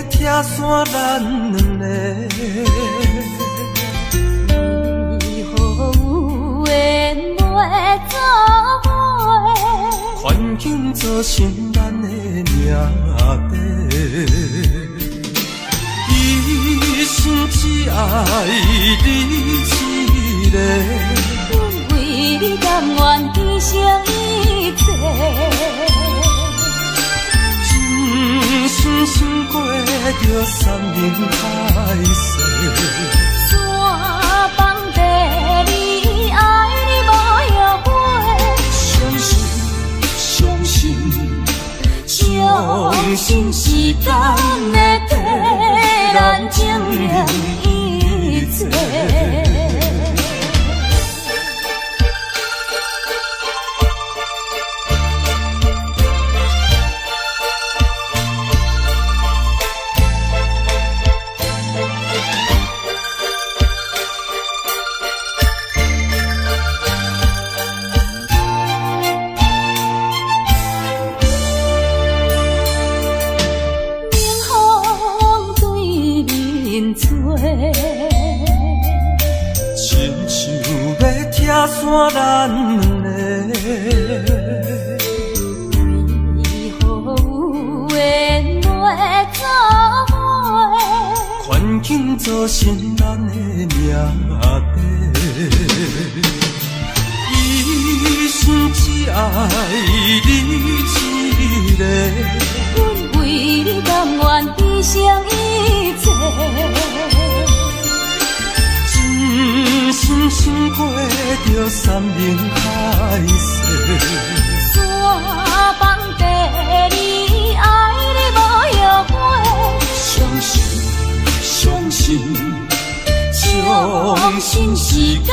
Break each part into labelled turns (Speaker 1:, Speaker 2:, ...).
Speaker 1: 拆散咱两个。
Speaker 2: 为何有缘袂做伙？
Speaker 1: 环境造成咱的命底，一生只爱你一个。
Speaker 2: 阮为你甘愿牺牲一切，
Speaker 1: 真心想过着三人海誓。
Speaker 2: 山崩地离，爱你无后悔。相信，相信时间会替咱证明一切。
Speaker 1: 亲像要拆散咱两个，
Speaker 2: 为何有缘袂做伙？
Speaker 1: 环境造成咱的命底，一生只爱你一个。
Speaker 2: 阮为你甘愿牺牲一切，
Speaker 1: 真心想过着三人海誓。
Speaker 2: 山崩地离，爱你无后悔。相信时间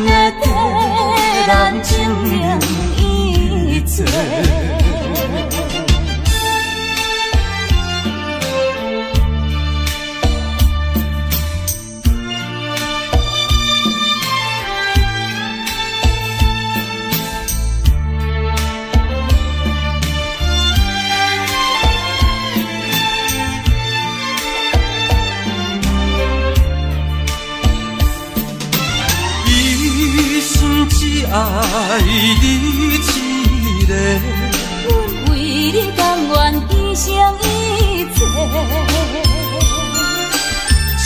Speaker 2: 会替咱证明一切。
Speaker 1: 只爱你一个，
Speaker 2: 阮为你甘愿牺牲一切，
Speaker 1: 真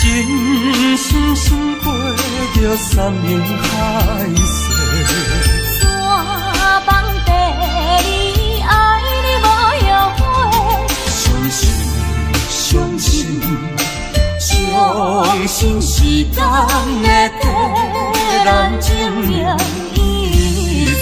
Speaker 1: 心想过着三人海誓。
Speaker 2: 山崩地离，爱你无后悔。相信时间会替咱证明一切。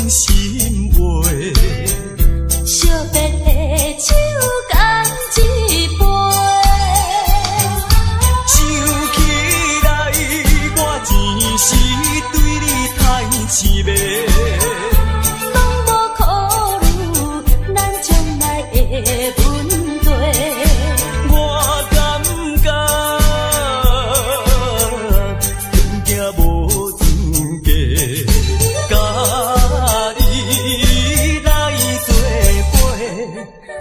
Speaker 1: 心袂。
Speaker 2: 惜别的手干一杯，
Speaker 1: 想起来我前时对你太痴迷，
Speaker 2: 拢无考虑咱将来的问题。
Speaker 1: 我感觉穷行无资格，甲你来作伙，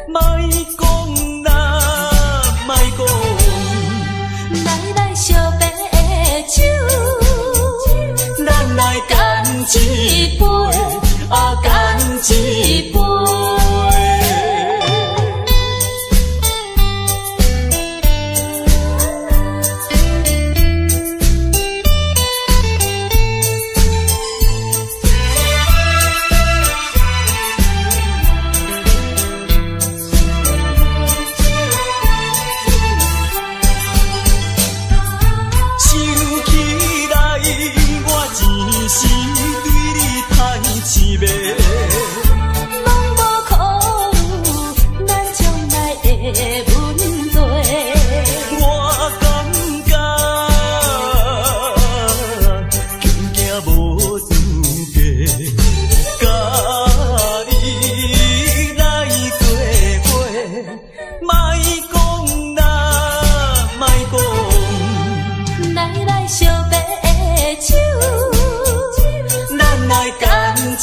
Speaker 1: 莫讲啦，莫讲。
Speaker 2: 来惜别的酒，
Speaker 1: 咱来干一杯，干一杯。想起来我前时对你太痴迷，
Speaker 2: 拢无考虑咱将来的问题。
Speaker 1: 我感觉穷行无资格，甲你来作伙，莫讲啦，莫讲。
Speaker 2: 来惜别的酒，
Speaker 1: 咱来干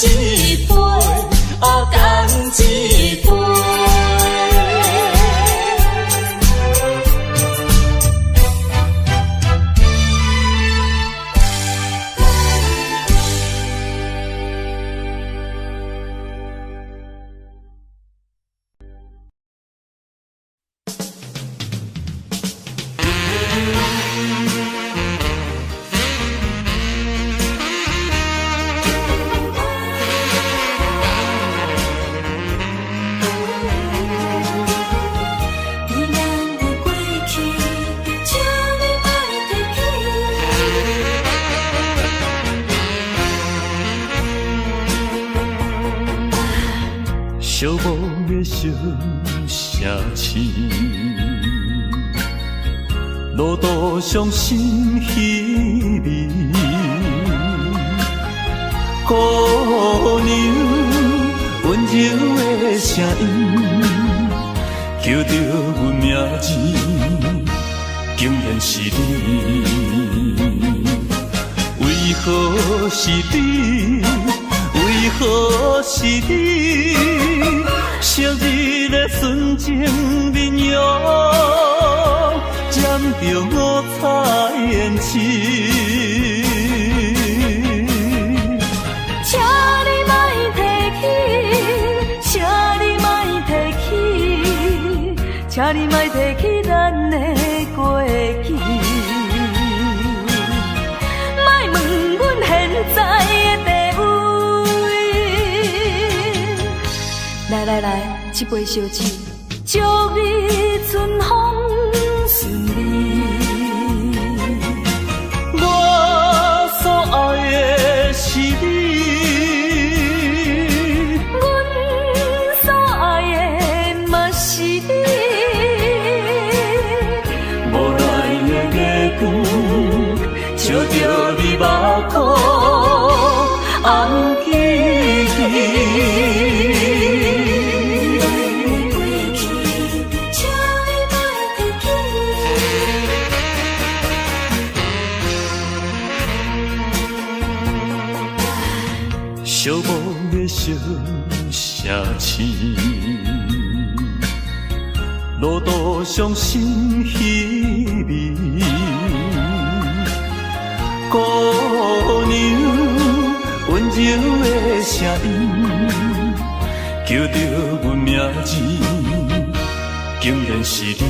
Speaker 1: 一杯，干一杯。
Speaker 2: 依然的过去，请你莫提起。
Speaker 1: 寂寞的小城市，路途上心稀微，姑娘温柔的声音，叫着阮名字，竟然是你。为何是你？为何是你？昔日的纯情面容，沾着五彩胭脂。
Speaker 2: 请你莫提起，请你莫提起，请你莫提起咱的过去。莫问阮现在的地位。来，这杯烧酒，祝你春风顺利。
Speaker 1: 我所爱的是你，
Speaker 2: 阮所爱的嘛是你。
Speaker 1: 无奈的月光，照着你目眶，红记记。寂寞的小城市，路途上心稀微，姑娘温柔的声音，叫着阮名字，竟然是你。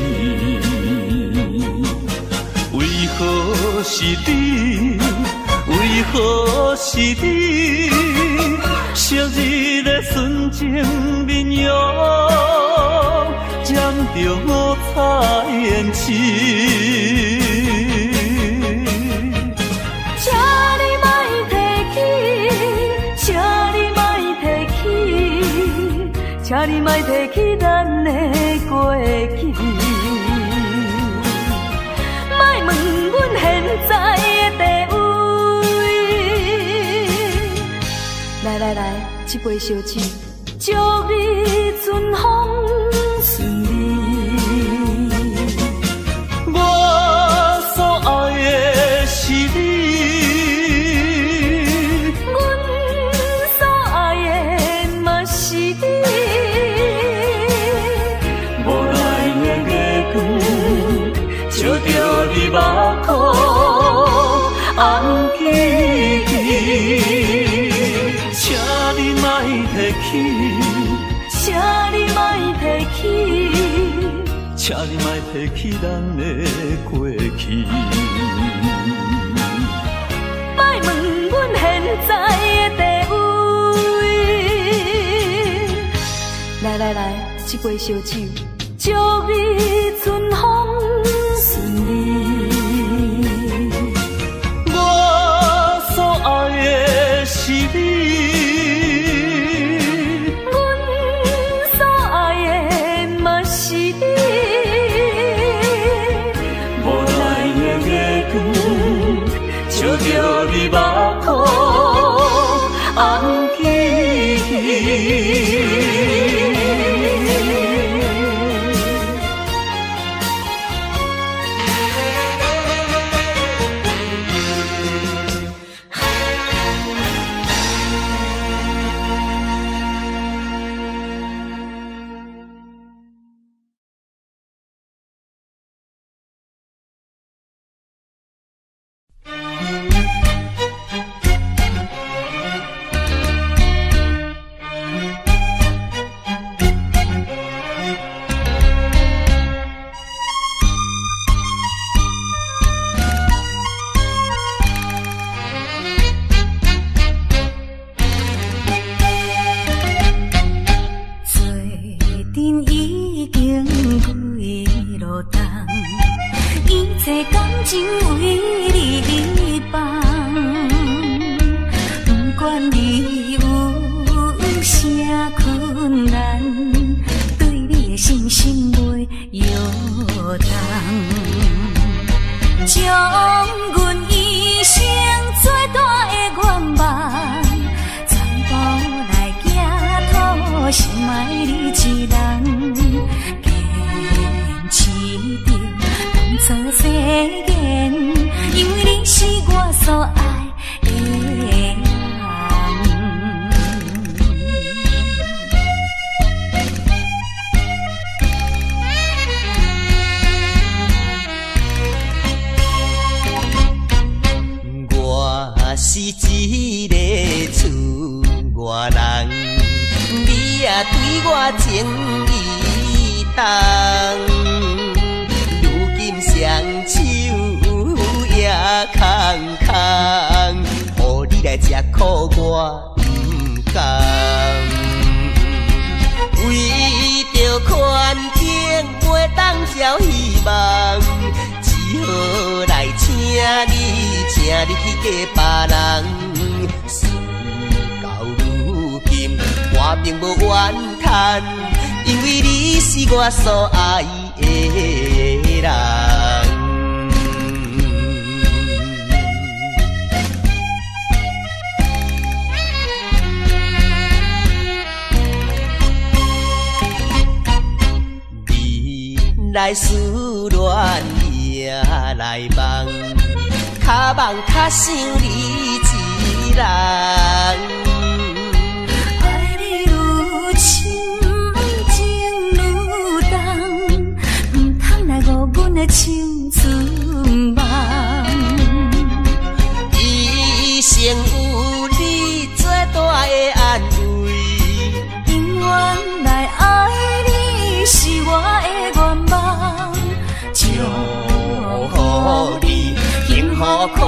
Speaker 1: 为何是你？为何是你？昔日的纯情面容，沾着五彩胭脂。请你莫提起，请你莫
Speaker 2: 请你莫提起咱的过去，莫问阮现在的地位。来来来，一杯烧酒，祝你春风顺利。
Speaker 1: 我所爱的是你。照着你目眶红记记，请你莫提起，
Speaker 2: 请你莫提起，
Speaker 1: 请你莫提起咱的过去。
Speaker 2: 莫问阮现在的地位。来来来，一杯烧酒，祝你春风顺利。
Speaker 1: 我所爱的是你，
Speaker 2: 阮所爱的嘛是你。
Speaker 1: 无奈的月光，照着你目眶红记记。
Speaker 3: 我所爱的人，你来思恋也来梦，较梦较想你一人。青春梦，一生有你最大的安慰，永远来爱你是我的愿望。祝福你幸福快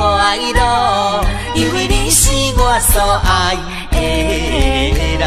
Speaker 3: 乐，因为你是我所爱的人。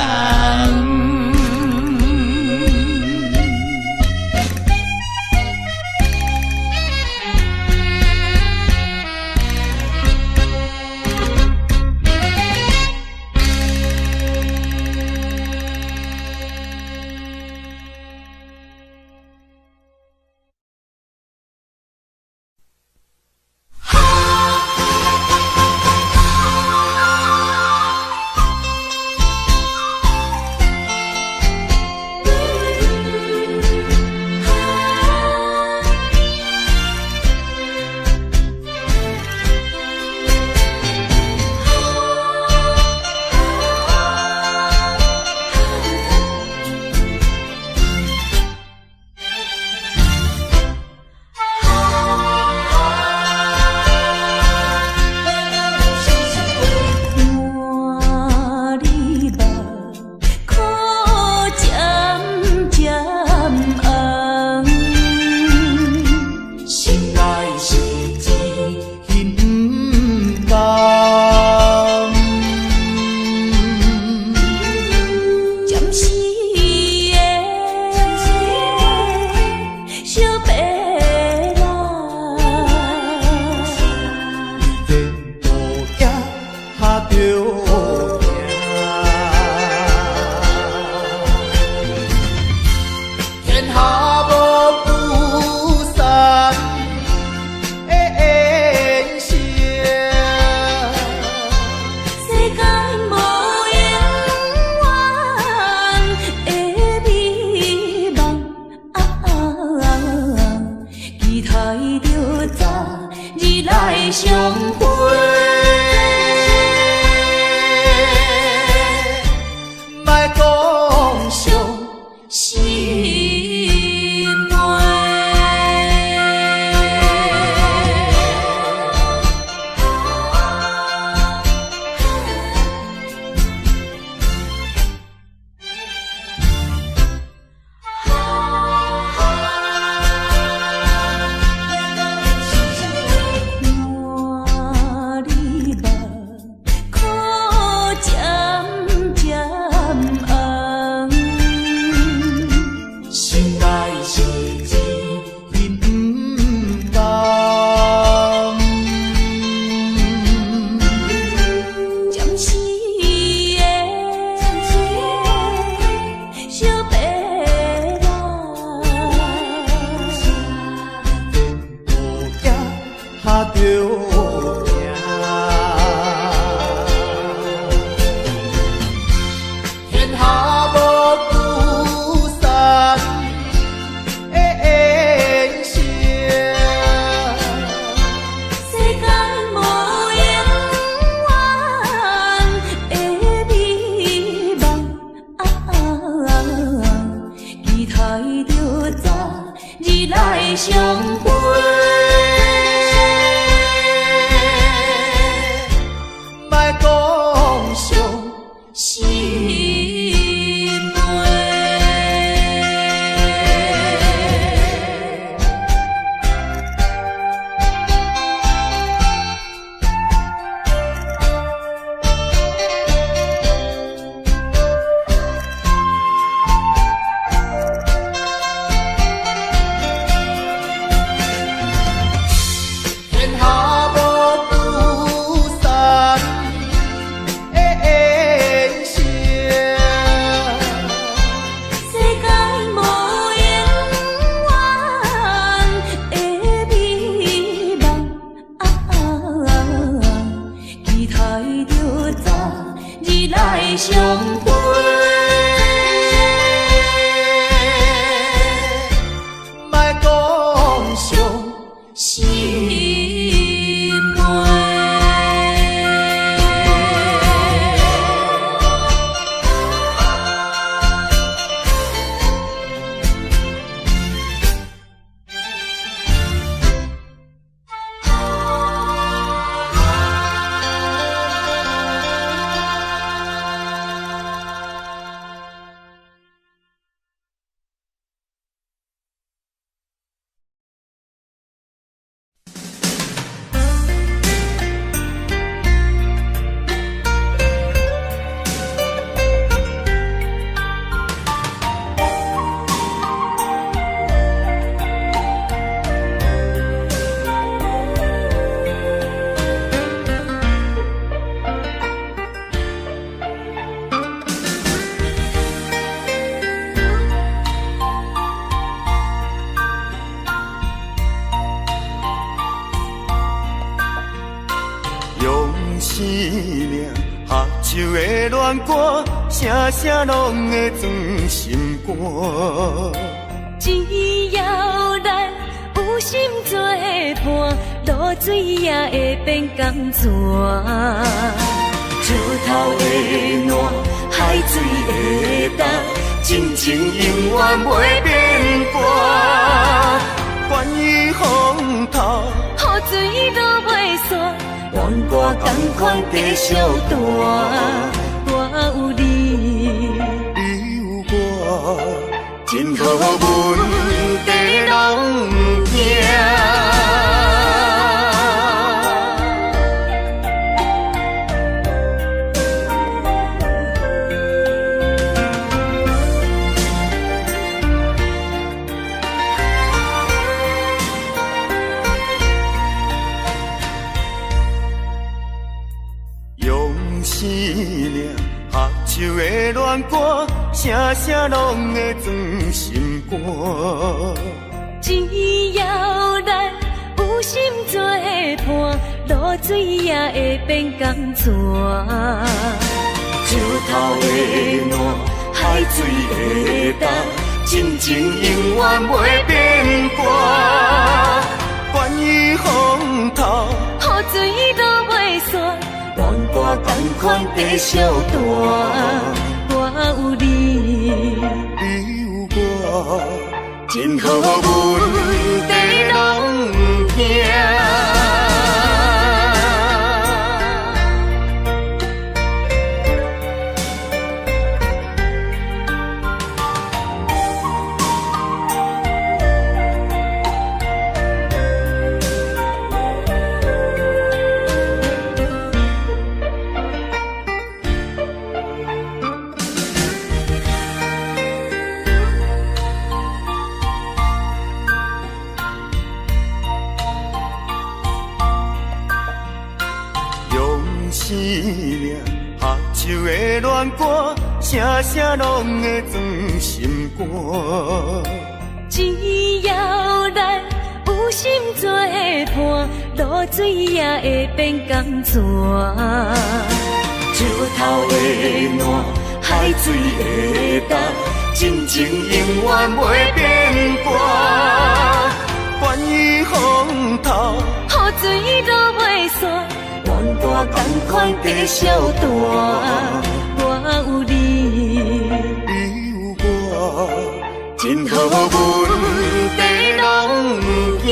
Speaker 1: 恋歌，声声拢会装心肝。
Speaker 2: 只要咱有心做伴，露水也会变甘泉。石头的暖，海水的干，真情永远袂变卦。
Speaker 1: 关于风头，
Speaker 2: 雨水都袂散，愿歌同款继续弹。我有你，
Speaker 1: 你有我，真好阮地拢行。思念合唱的恋歌，声声拢会装心肝。
Speaker 2: 只要咱有心做伴，露水也会变甘泉。石头的暖，海水的干，真情永远袂变卦。
Speaker 1: 关于风头，
Speaker 2: 雨水都袂散，愿歌同款继续弹。我有你，
Speaker 1: 你有我，真好阮地拢行。思念合唱的恋歌，声声拢会装心肝。
Speaker 2: 只要咱有心做伴，露水也会变甘泉。石头的暖，海水的干，真情永远袂变卦。
Speaker 1: 关于风头，
Speaker 2: 雨水都袂散，愿歌同款继续弹。我有你，
Speaker 1: 你有我，真好阮地拢行。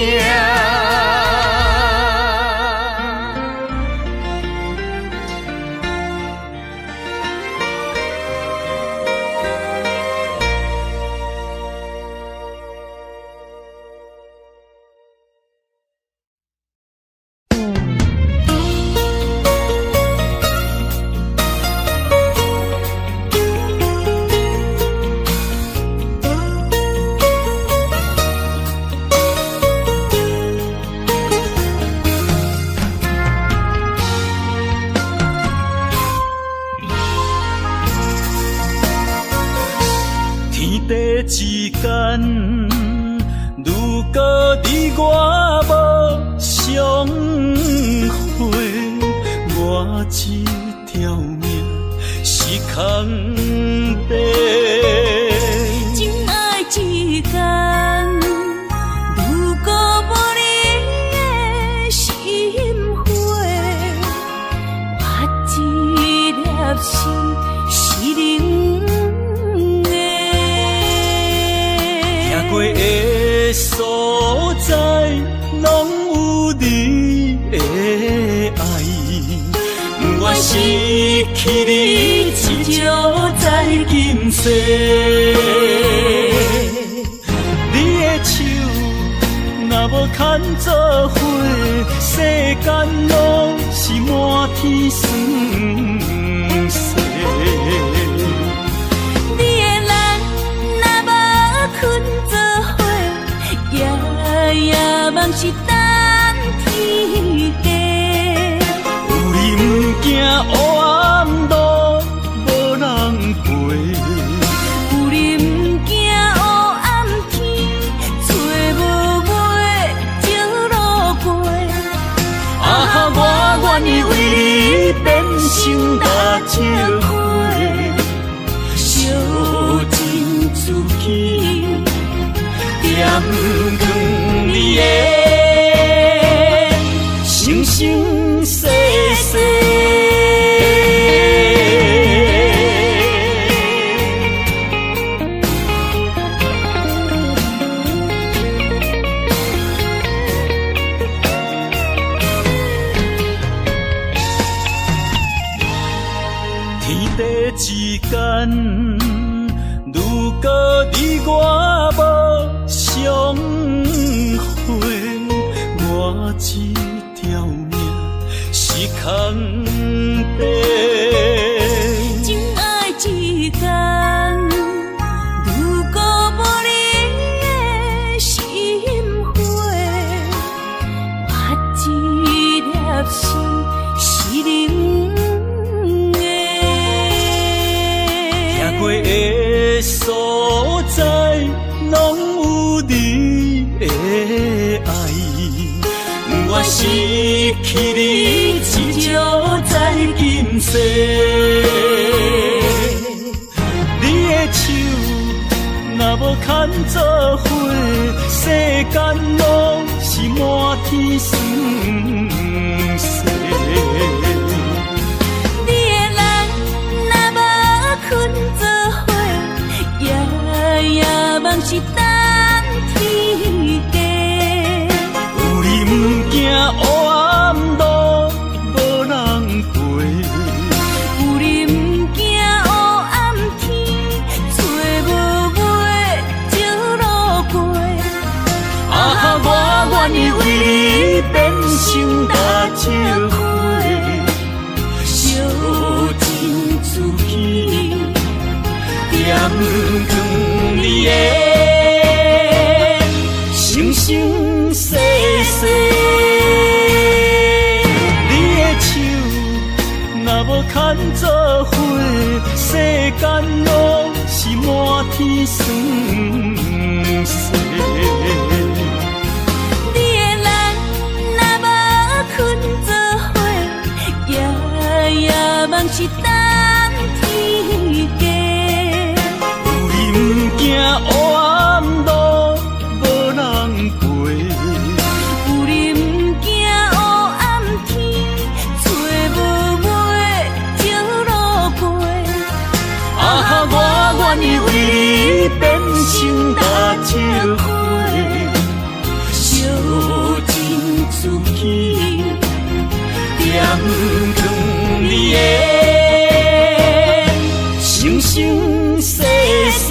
Speaker 1: 之间，如果你我无相会，我这条命是空白。
Speaker 2: 真爱之间，如果无你的心花，我这粒心是冷。
Speaker 1: 过的所在，拢有你的爱，不愿失去你，只少在今世。你的手若无牵做伙，世间拢是满天酸涩。
Speaker 2: 夜梦是等天家，
Speaker 1: 有你不惊黑暗路无人陪，
Speaker 2: 有你不惊黑暗天找无尾情路过。我愿意为你变成大石块。
Speaker 1: 间，如果你我无相会，我这条命是空白。
Speaker 2: 情爱之间，如果无你的心花，我这粒心是冷的。
Speaker 1: 行过的所在，拢有你的爱。我失去你，只少在今世。你的手若无牵做伙，世间拢是满天酸涩。
Speaker 2: 你的人若无困做伙，夜梦是等天家。
Speaker 1: 有你不惊黑暗路无人陪，
Speaker 2: 有你不惊黑暗天，找无尾就路过。
Speaker 1: 啊，我愿意为你变成大石花，烧尽自己，点光你的生生世世。你的手若无牵做伙，世间拢是满天酸涩。
Speaker 2: 你的人若无困做伙，夜梦是等天家。
Speaker 1: 有你不惊黑暗路无人陪，
Speaker 2: 有你不惊黑暗天，找无尾就路过。
Speaker 1: 啊，我愿意为你变成大石花，烧尽自己，点光你的生生世世。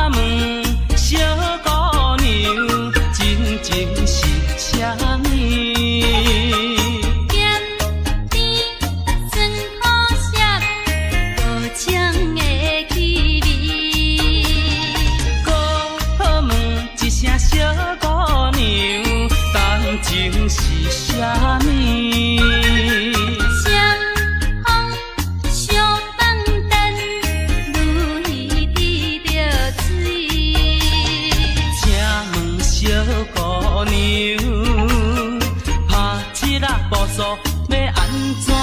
Speaker 1: 请问小步数要安怎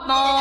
Speaker 1: 等？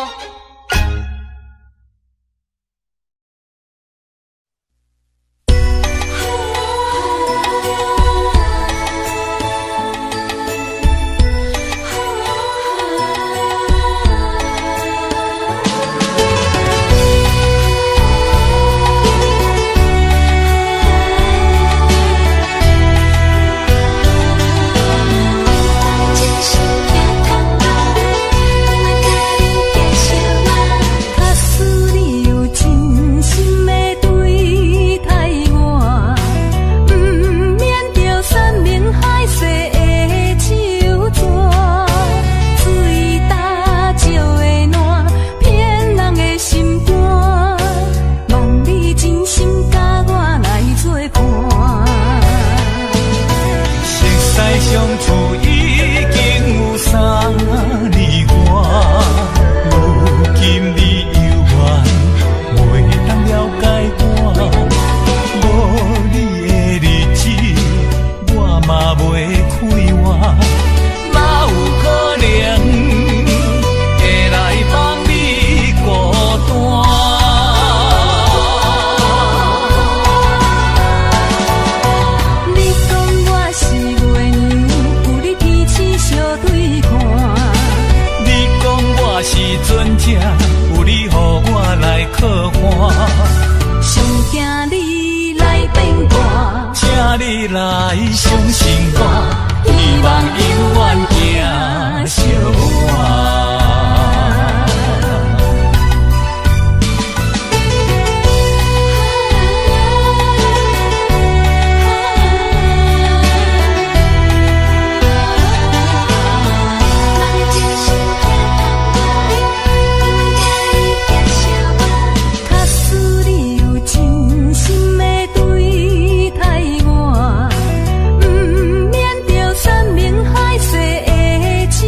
Speaker 2: 免着山明海誓的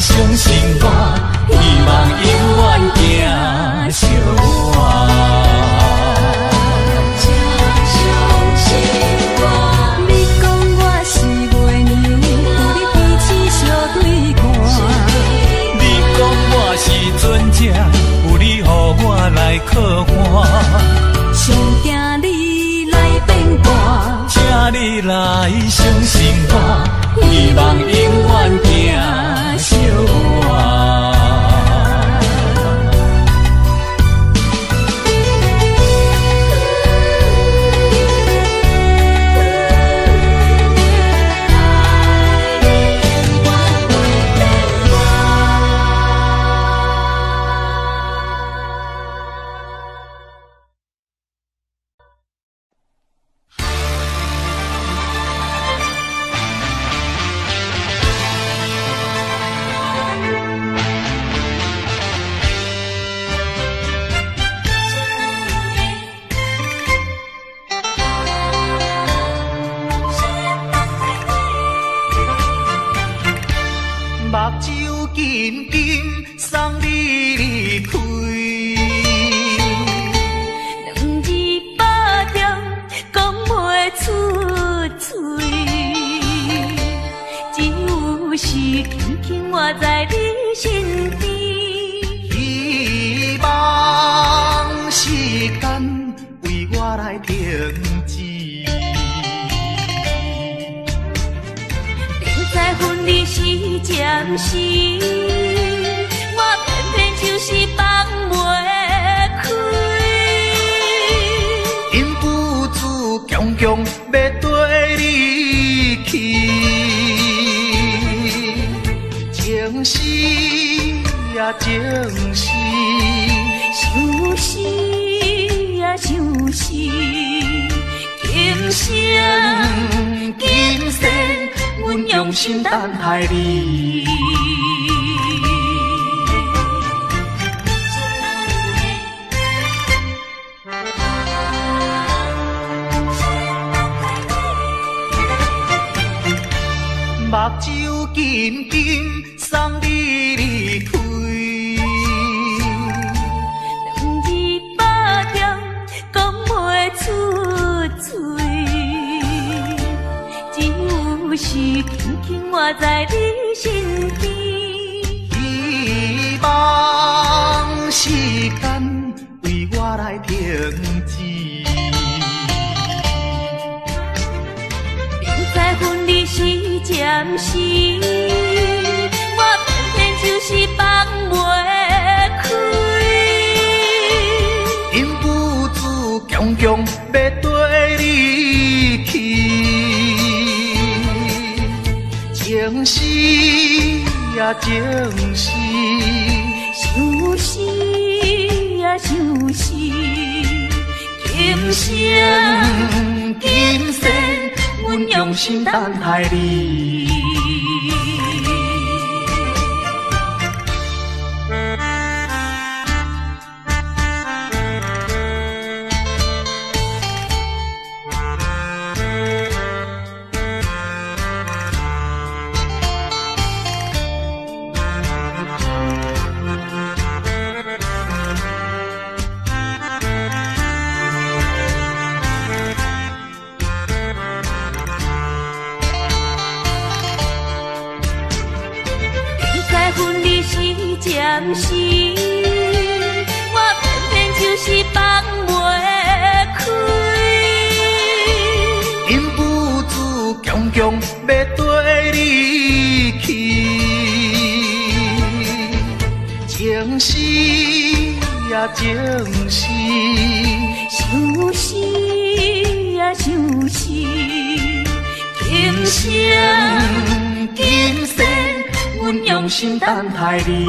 Speaker 1: 相信我，希望永远行相伴。有你，予我来靠岸，
Speaker 2: 上惊你来变卦，
Speaker 1: 请你来相信我，希望永远行相伴。目睭紧紧送你离开，
Speaker 2: 两字百点讲袂出嘴，只有是轻轻活在你身边。
Speaker 1: 希望时间为我来停止。
Speaker 2: 在分离时暂时，我偏偏就是放袂开。
Speaker 1: 因父子强强要跟你去，情是呀情是，
Speaker 2: 想是呀想是，今生
Speaker 1: 今生阮用心等待你。目睭紧紧送你离开，
Speaker 2: 两字百点讲袂出嘴，只有是轻轻活在你身边。
Speaker 1: 希望时间为我来停止。
Speaker 2: 在分离时暂时，我偏偏就是放袂开。
Speaker 1: 因父子强强要跟你去，情是呀情是，
Speaker 2: 想是呀想是，今生
Speaker 1: 今生阮用心等待你。
Speaker 2: 暂时，我偏偏就是放袂开。
Speaker 1: 因父子强强要跟你去，情是呀情是，
Speaker 2: 想是呀想是，今生
Speaker 1: 今生阮用心等待你。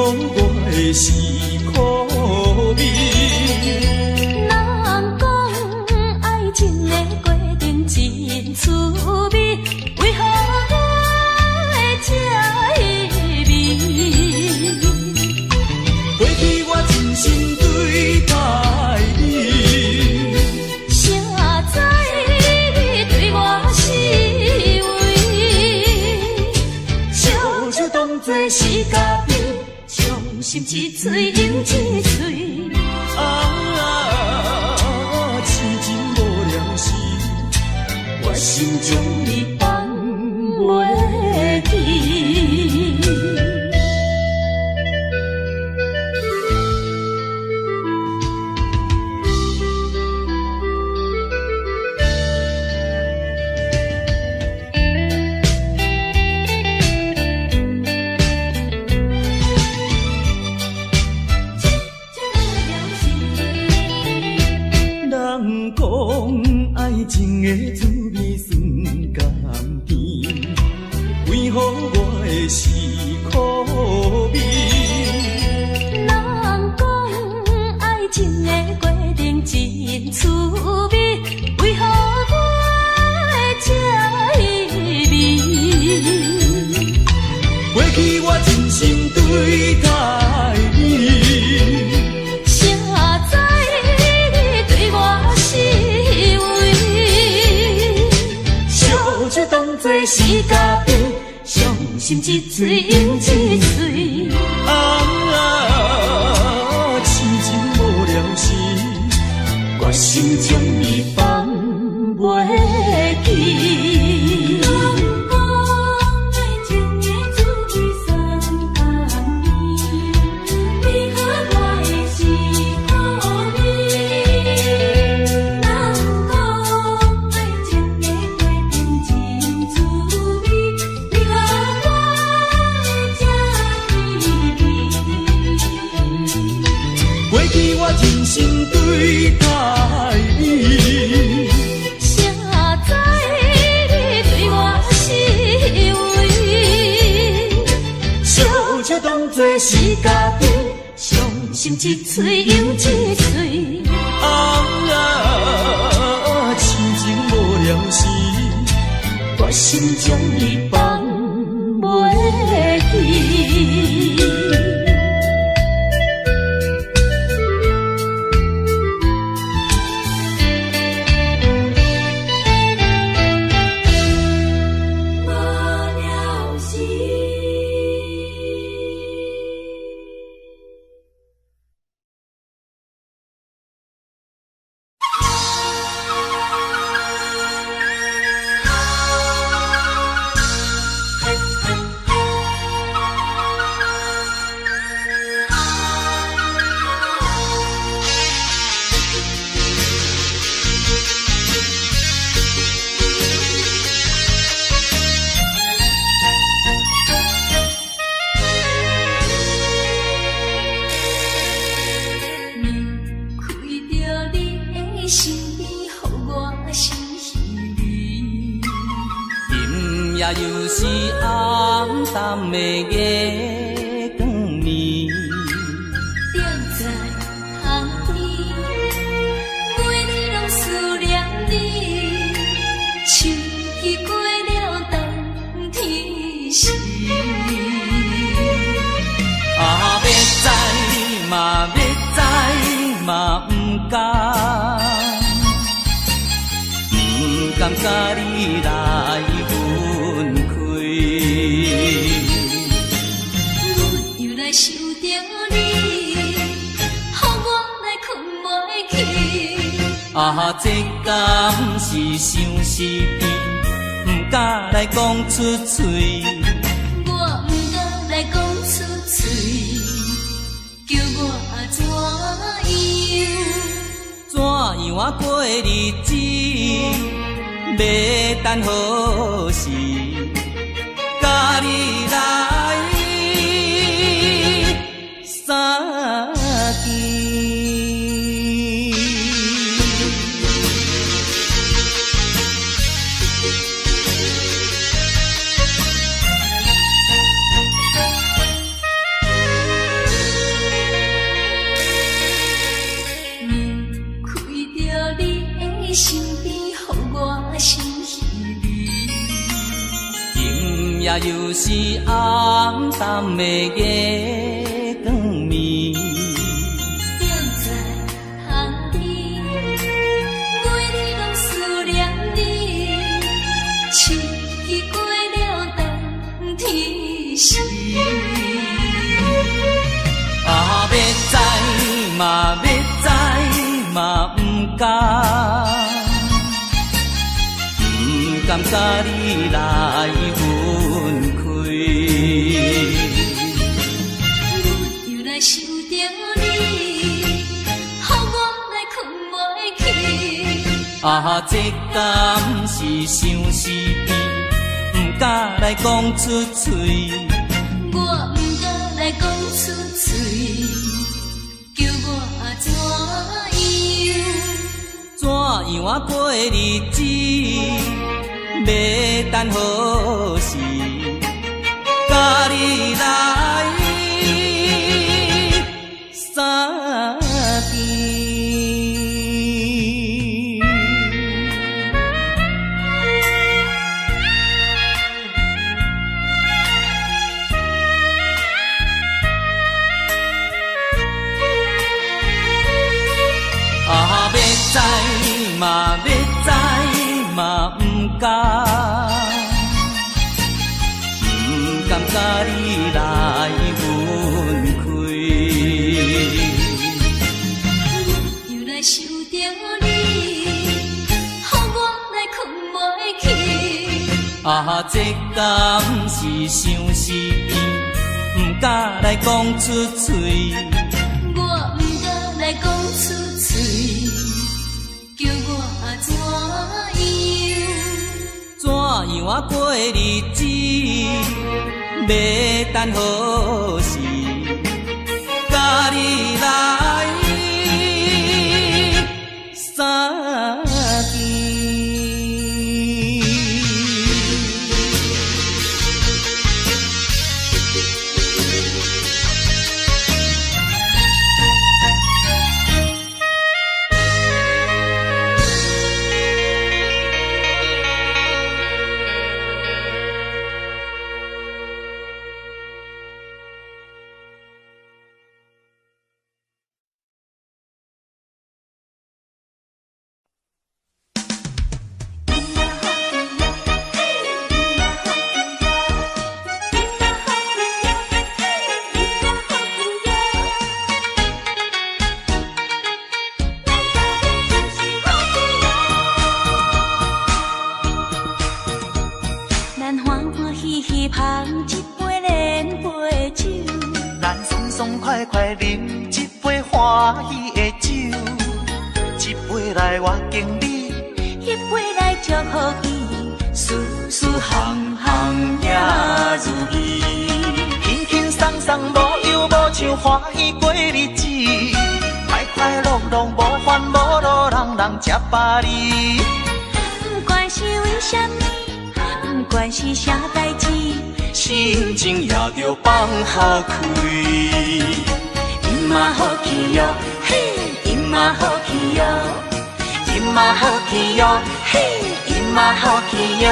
Speaker 1: 何我的是苦味？
Speaker 2: 人讲爱情的过程真趣味，为何我会这味？
Speaker 1: 过去我真心对待你，
Speaker 2: 谁知你对我是为？笑笑当作是家己，伤心一嘴饮一嘴。
Speaker 1: 痴情无聊时，我心中
Speaker 2: 你放袂记。
Speaker 1: 人讲爱情的滋味酸甘甜，为何我的是苦味？
Speaker 2: 人讲爱情的过程真趣味，为何我会这味？
Speaker 1: 过去我真心对待你，
Speaker 2: 谁知你对我是为？笑笑当作是家己，伤心一嘴饮一嘴。
Speaker 1: 痴情无聊时，我心中你放袂记。我真心对待你，
Speaker 2: 谁知你对我是为？笑笑当作是家己，伤心一嘴饮一嘴。
Speaker 1: 痴情无聊时，我心中你放袂记。又是暗淡的月光暝，
Speaker 2: 踮在巷边，每日拢思念你。秋去过了冬天时，
Speaker 1: 要知嘛要知嘛不甘，不甘甲你来。
Speaker 2: 想着你，予我来困袂去。
Speaker 1: 这敢是相思甜，不敢来讲出嘴。
Speaker 2: 我不敢来讲出嘴，叫我怎样
Speaker 1: 啊过日子，要等何时？甲你来。相见。就是暗淡的月光暝。
Speaker 2: 定在窗边，每日拢思念你，四季过了等天时。
Speaker 1: 啊，要知嘛，要知嘛，不甘甲你来分开。
Speaker 2: 我又来想着你，予我来困袂去。
Speaker 1: 啊，这敢是相思悲，不敢来讲出嘴。
Speaker 2: 我不敢来讲出嘴，叫我怎样？
Speaker 1: 怎样啊过日子？要等何时？甲你来相见。啊，要知嘛，要知嘛，不甘甲你来分开。
Speaker 2: 我又来想着你，予我来困袂去。
Speaker 1: 啊，这敢是相思悲，不敢来讲出嘴。
Speaker 2: 我不敢来讲出嘴，叫我怎样？
Speaker 1: 怎样啊过日子？要等何时？甲你来相见。
Speaker 4: 快快饮一杯欢喜的酒，一杯来我敬你，
Speaker 2: 一杯来祝福伊，
Speaker 4: 事事行行也如意，轻轻松松无忧无愁，欢喜过日子，快快乐乐无烦无恼，人人吃饱哩。
Speaker 2: 不管是为什么，不管是啥代志，
Speaker 4: 心情也着放好开。
Speaker 2: 因嘛好气哟，嘿，因嘛好气哟，
Speaker 4: 因嘛好气哟，嘿，因嘛好气哟，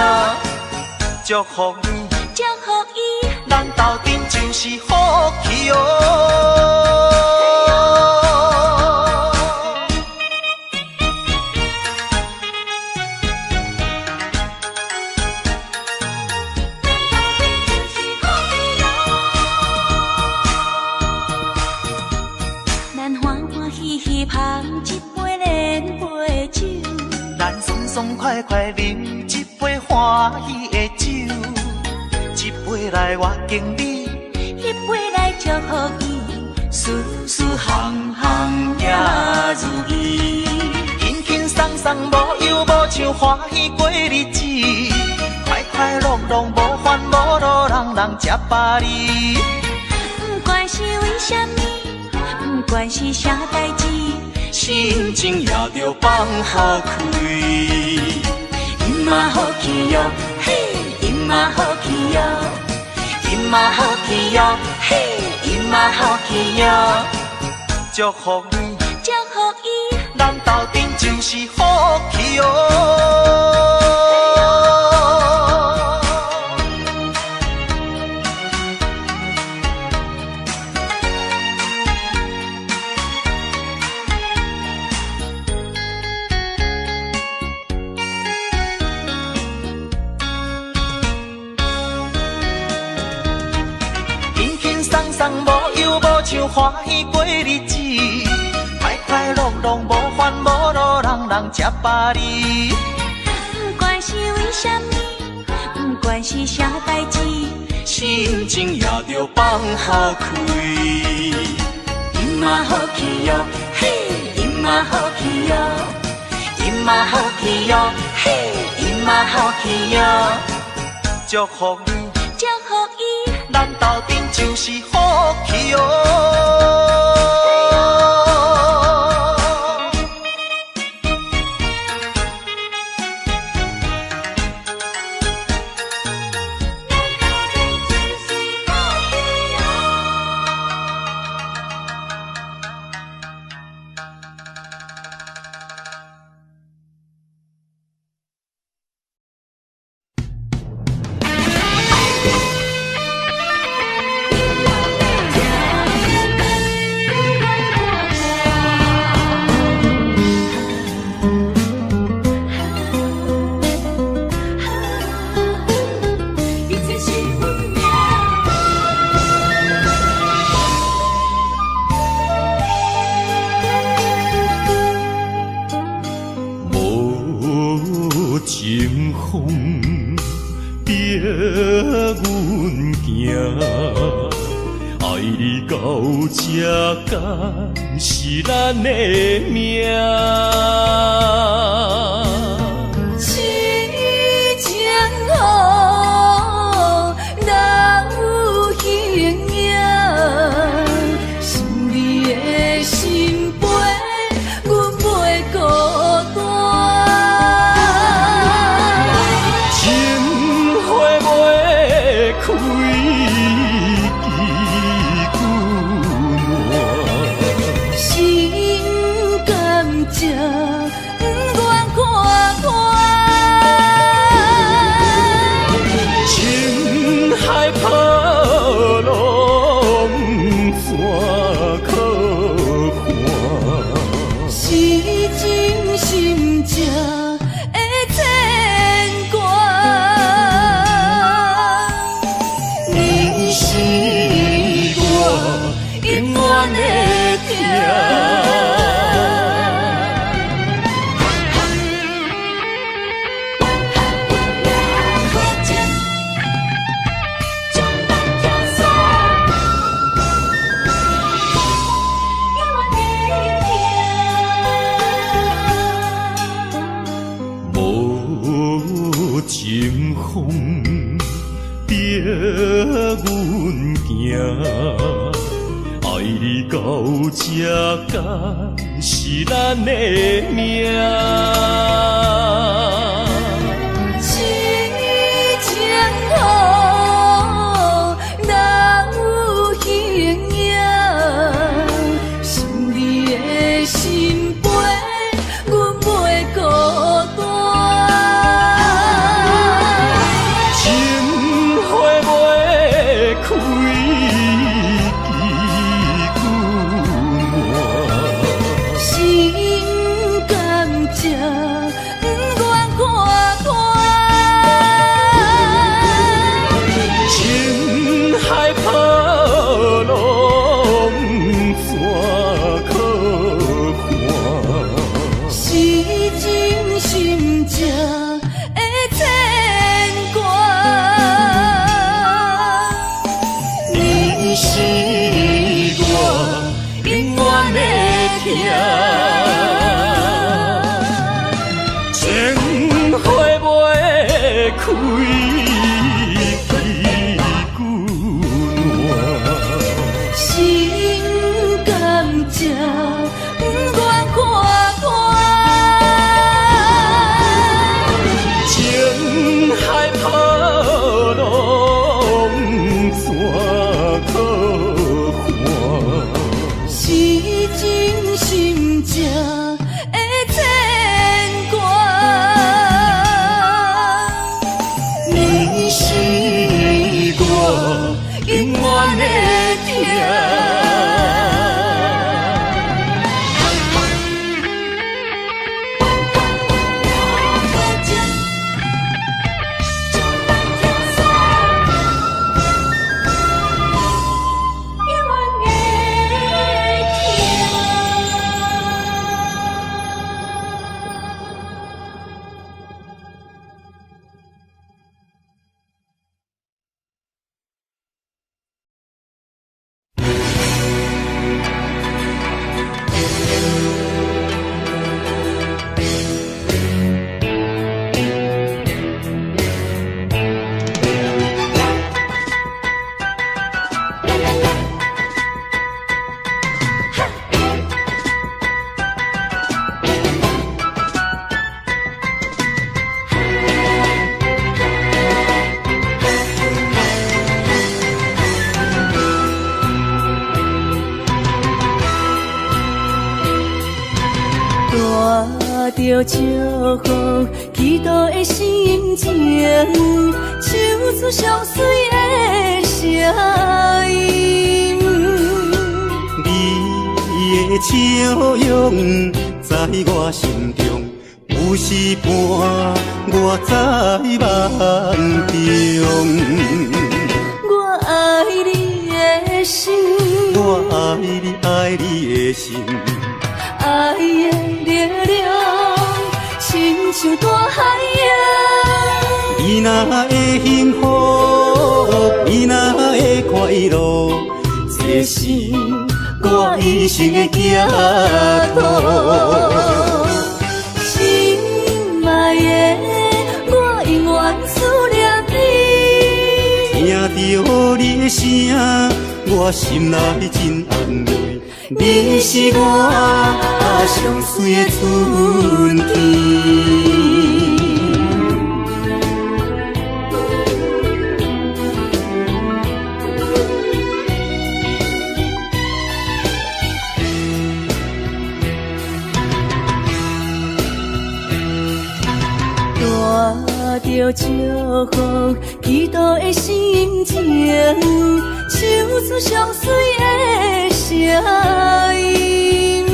Speaker 4: 祝福你，
Speaker 2: 祝福伊，
Speaker 4: 咱斗阵就是好气哟。爽快快饮一杯欢喜的酒，一杯来我敬你，
Speaker 2: 一杯来祝福伊，
Speaker 4: 事事行行也如意，轻轻松松无忧无愁，欢喜过日子，快快乐乐无烦无恼，人人吃饱哩。
Speaker 2: 不管是为什么，不管是啥代志，
Speaker 4: 心情也着放好开。因嘛好气哟，嘿，因嘛好气哟，因嘛好气哟，嘿，因嘛好气哟，祝福你，
Speaker 2: 祝福伊，
Speaker 4: 咱斗阵就是好气哟。轻松松，无忧无愁，欢喜过日子，快快乐乐，无烦无恼，人人吃百里。
Speaker 2: 不管是为什么，不管是啥代志，
Speaker 4: 心情也着放好开。今嘛好气哟，嘿，今嘛好气哟，今嘛好气哟，嘿，今嘛好气哟。祝福你，
Speaker 2: 祝福伊，
Speaker 4: 咱斗阵就是好气哦。
Speaker 1: 情风逼阮行，爱你到这敢是咱的命。
Speaker 2: 痴情好，人有形影，想你的心悲，阮袂孤单。
Speaker 1: 开枝阮
Speaker 2: 心甘情愿看看，
Speaker 1: 情海波浪怎可看？
Speaker 2: 是真心正的牵挂。你是我永远的疼。
Speaker 1: 情风逼阮行，爱你到这敢是咱的命。
Speaker 2: 痴情好，人有形影，想你的心悲，阮袂孤单。
Speaker 1: 开枝阮
Speaker 2: 心甘情愿看看，
Speaker 1: 情海波浪怎可看？
Speaker 2: 是真心正的牵挂。你是我永远的疼，
Speaker 1: 情花袂开枝阮
Speaker 2: 心甘情愿看看，
Speaker 1: 情海波浪怎可看？
Speaker 2: 是真心正的牵挂。你是我永远的疼。着祝福，祈祷的心情，唱出上水的声音。
Speaker 1: 你的笑容在我心中，有时伴我在梦中。
Speaker 2: 我爱你的心，
Speaker 1: 我爱你，爱你的心。
Speaker 2: 爱的力量，亲像大海洋。
Speaker 1: 你若会幸福，你若会快乐，这是我一生的寄托。
Speaker 2: 心爱的，我永远思念你。
Speaker 1: 听着你的声，我心内真安慰。你是我上水的春天。
Speaker 2: 带着祝福，祈祷的心情，唱出上水的声音。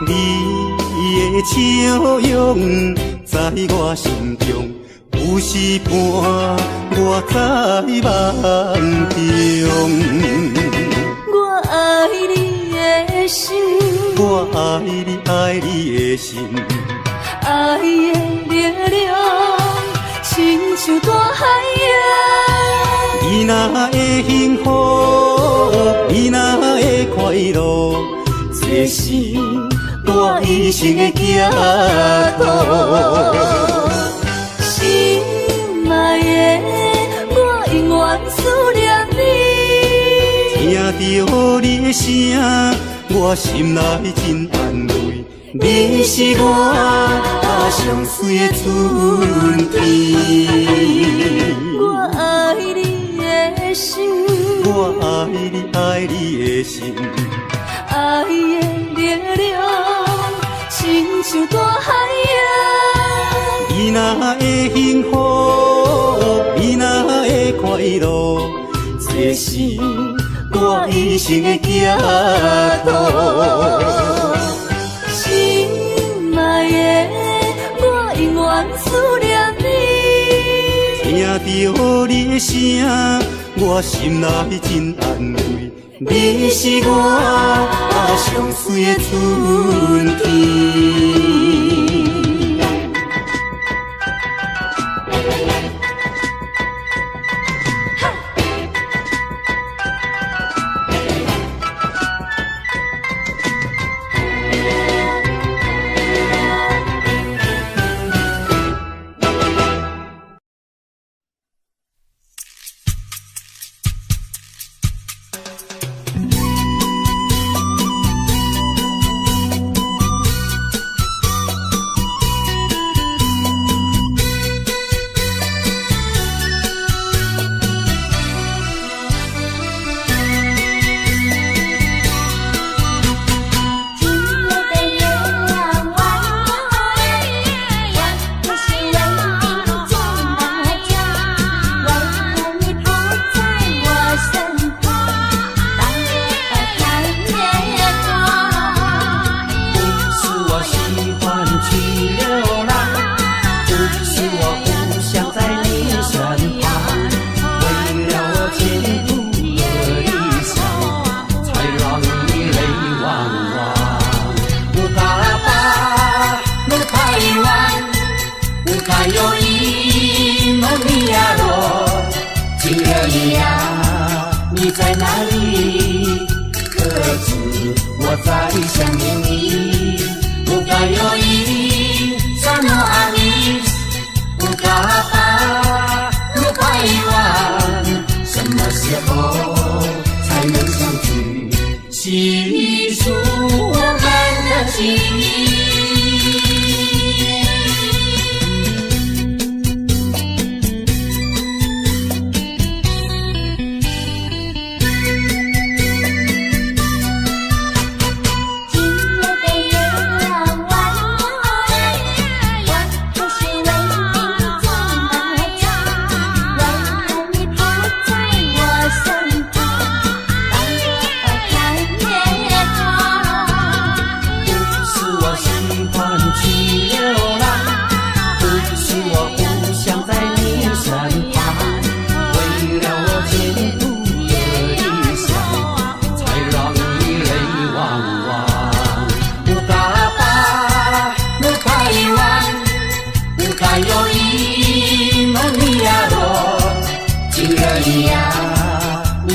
Speaker 1: 你的笑容在我心中，有时伴我在梦中。
Speaker 2: 我爱你的心，
Speaker 1: 我爱你，爱你的心。
Speaker 2: 爱的力量，亲像大海洋。
Speaker 1: 你若会幸福，你若会快乐，这是我一生的寄托。
Speaker 2: 心爱的，我永远思念你。
Speaker 1: 听着你的声，我心内真安慰。你是我上水的春天。
Speaker 2: 我爱你的心，
Speaker 1: 我爱你，爱你的心。
Speaker 2: 爱的力量，亲像大海洋。
Speaker 1: 你若会幸福，你若会快乐，这是我一生的寄托。
Speaker 2: 心爱的，我永远思念你。
Speaker 1: 听着你的声，我心内真安慰。你是我上水的春天。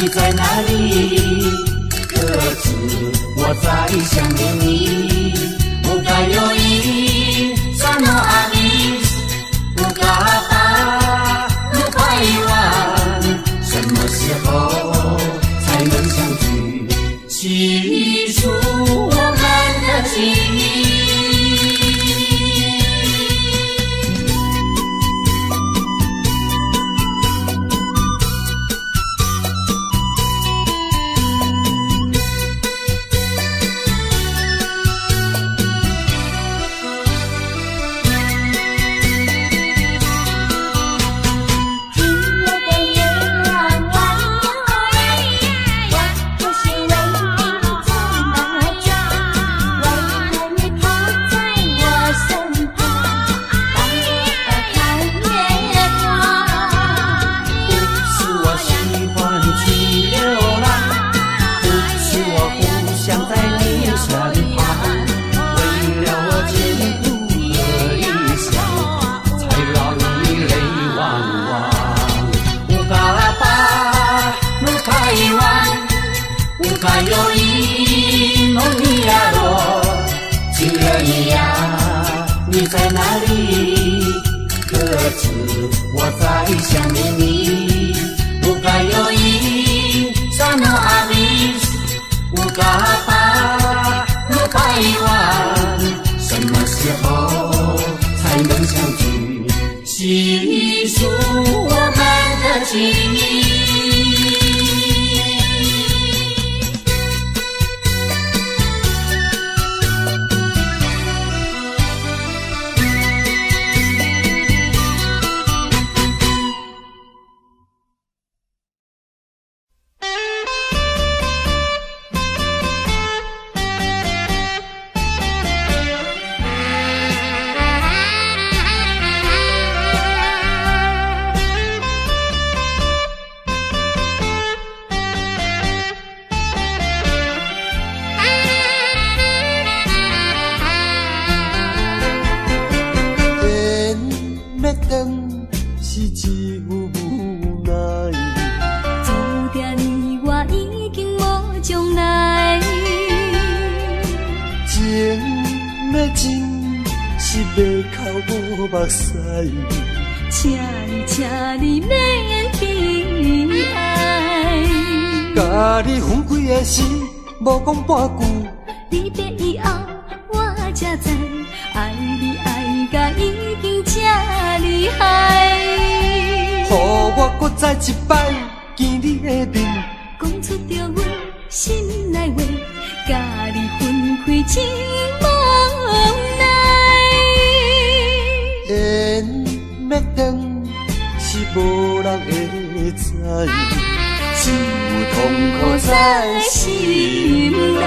Speaker 3: 你在哪里？可知我在想念你？不该有一萨诺阿米，不该把路拐弯，什么时候才能相聚？记住我们的情谊。还有一梦一呀落，情人一呀，你在哪里？可知我在想念你？不该有一萨诺阿米，不该把路拐弯，什么时候才能相聚？记住我们的情谊。
Speaker 2: 请你免悲哀，
Speaker 1: 甲你分开的时，无讲半句。
Speaker 2: 离别以后，我才知，爱你爱甲已经这厉害。
Speaker 1: 予我搁再一摆见你的面，
Speaker 2: 讲出着阮心内话，甲你分开真无奈。
Speaker 1: 缘要断。是无人会知，只有痛苦在心内。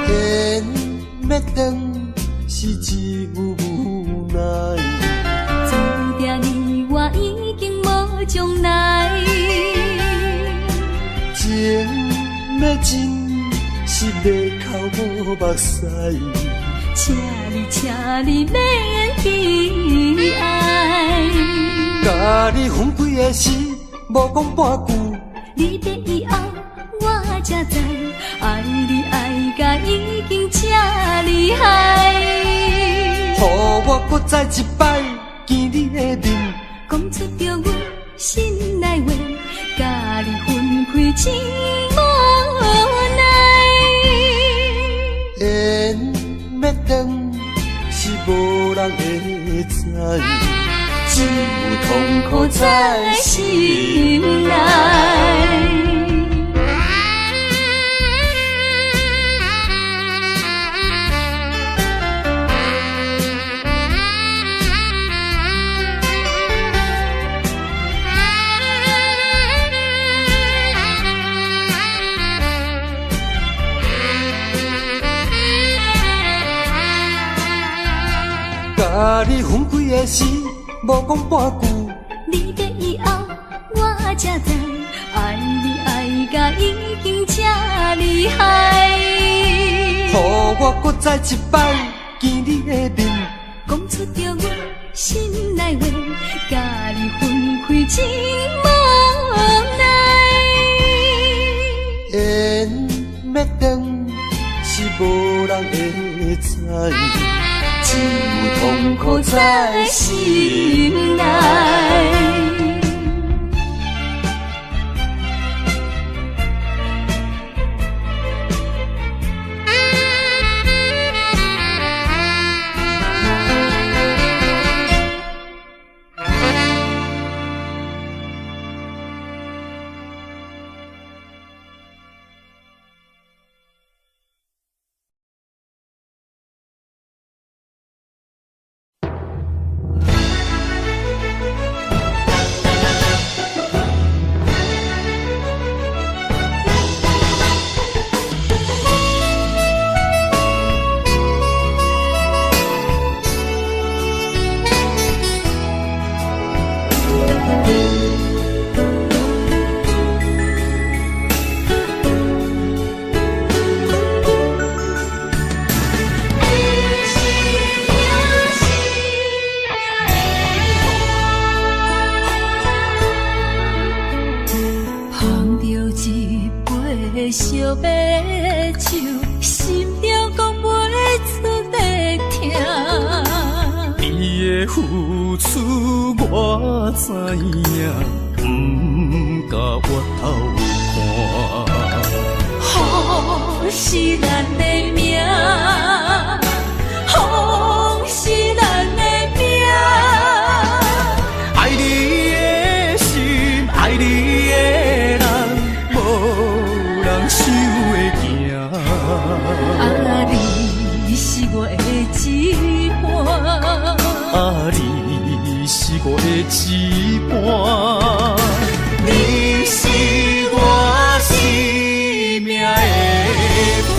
Speaker 1: 缘要断，是只有无奈。
Speaker 2: 注定你我已经无将来。
Speaker 1: 情要真，是要哭无目屎。
Speaker 2: 请你免悲哀。
Speaker 1: 甲你分开的时，无讲半句。
Speaker 2: 离别以后，我才知，爱你爱甲已经这厉害。
Speaker 1: 予我搁再一摆见你的面，
Speaker 2: 讲出着阮心内话，甲你分开真无奈。
Speaker 1: 缘要断，是无人会知，只有痛苦在心内。甲你分开的时，无讲半句。
Speaker 2: 离别以后，我才知，爱你爱甲已经这厉害。
Speaker 1: 我搁再一摆见你的面，
Speaker 2: 讲出着我心内话，甲你分开真无奈。
Speaker 1: 缘要断是无人会知，只有痛苦在心内。
Speaker 2: 烧白酒，心中讲袂出的痛。
Speaker 1: 你的付出我知影，不甲我头看。
Speaker 2: 好是咱的命，好是咱的命。
Speaker 1: 爱你的心，爱你的人，无人想会行。
Speaker 2: 啊，你是我的一半，
Speaker 1: 啊，你是我的一半，你是我生命的伴。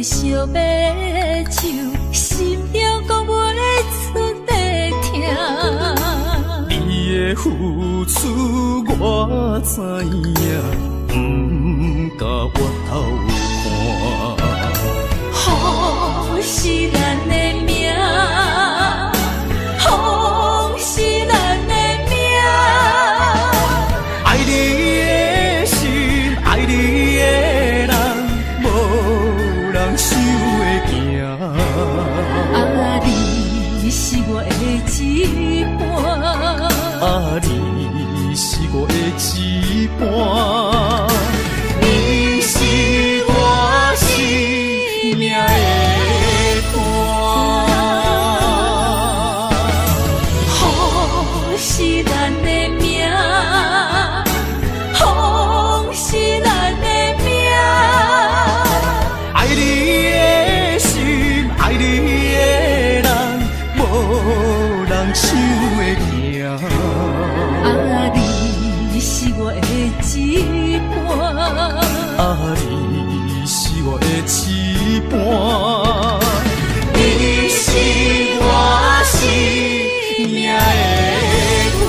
Speaker 2: 烧白酒，心中讲袂出的痛。
Speaker 1: 你的付出我知影，不甲我头看。
Speaker 2: 好是咱的命，好是咱的命。
Speaker 1: 爱你的心，爱你的人，无人想会行。
Speaker 2: 啊，你是我的一半，
Speaker 1: 啊，你是我的一半，你是我生命的伴。
Speaker 2: 好是咱的命，好是咱的命。
Speaker 1: 爱你的心，爱你的人，无人想会行。
Speaker 2: 啊，你是我的一半，
Speaker 1: 啊，你是我的一半，你是我生命的伴。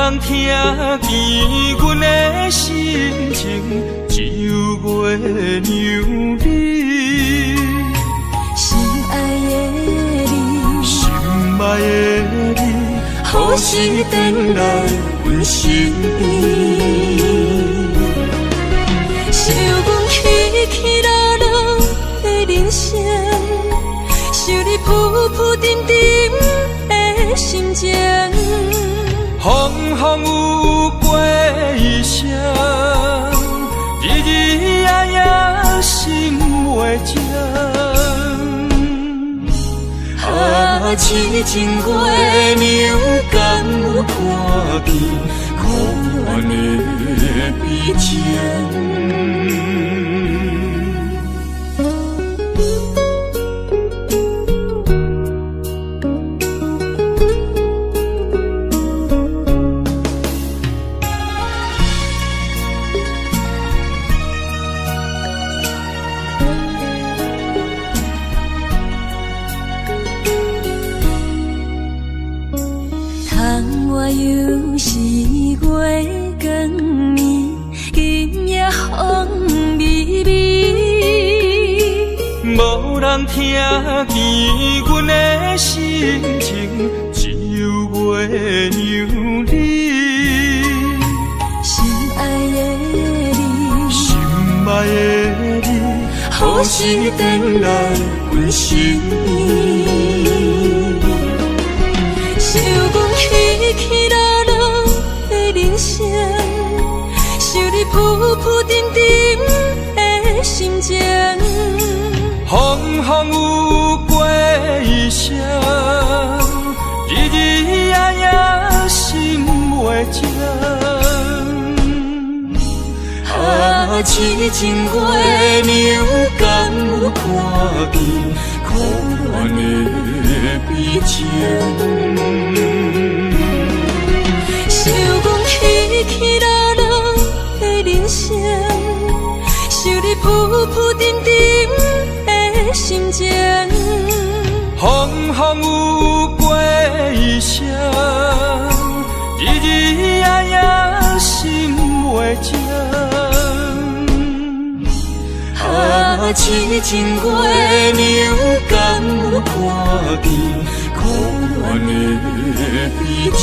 Speaker 1: 人听见阮的心情，只有月娘你。
Speaker 2: 心爱的你，
Speaker 1: 心爱的你，何时回来阮身边？
Speaker 2: 想阮起起落落的人生，想你浮浮沉沉的心情。
Speaker 1: 风风有过一声，日日夜夜心袂静。啊，痴情月娘敢有看见可怜的悲情？
Speaker 2: 又是月光暝，今夜风微微。
Speaker 1: 无人听见阮的心情，只有月娘你。
Speaker 2: 心爱的你，
Speaker 1: 心爱的你，何时回来阮身边？
Speaker 2: 想阮起起落落的人生，想你浮浮沉沉的心情。
Speaker 1: 风风有过一声，日日夜夜心袂静。啊，痴情月娘敢有看见可怜的悲情？
Speaker 2: 想阮起起落落的人生，想你浮浮沉沉的心情。
Speaker 1: 风风有过一声，日日夜夜心袂静。啊，痴情月娘敢有看见可怜的悲情？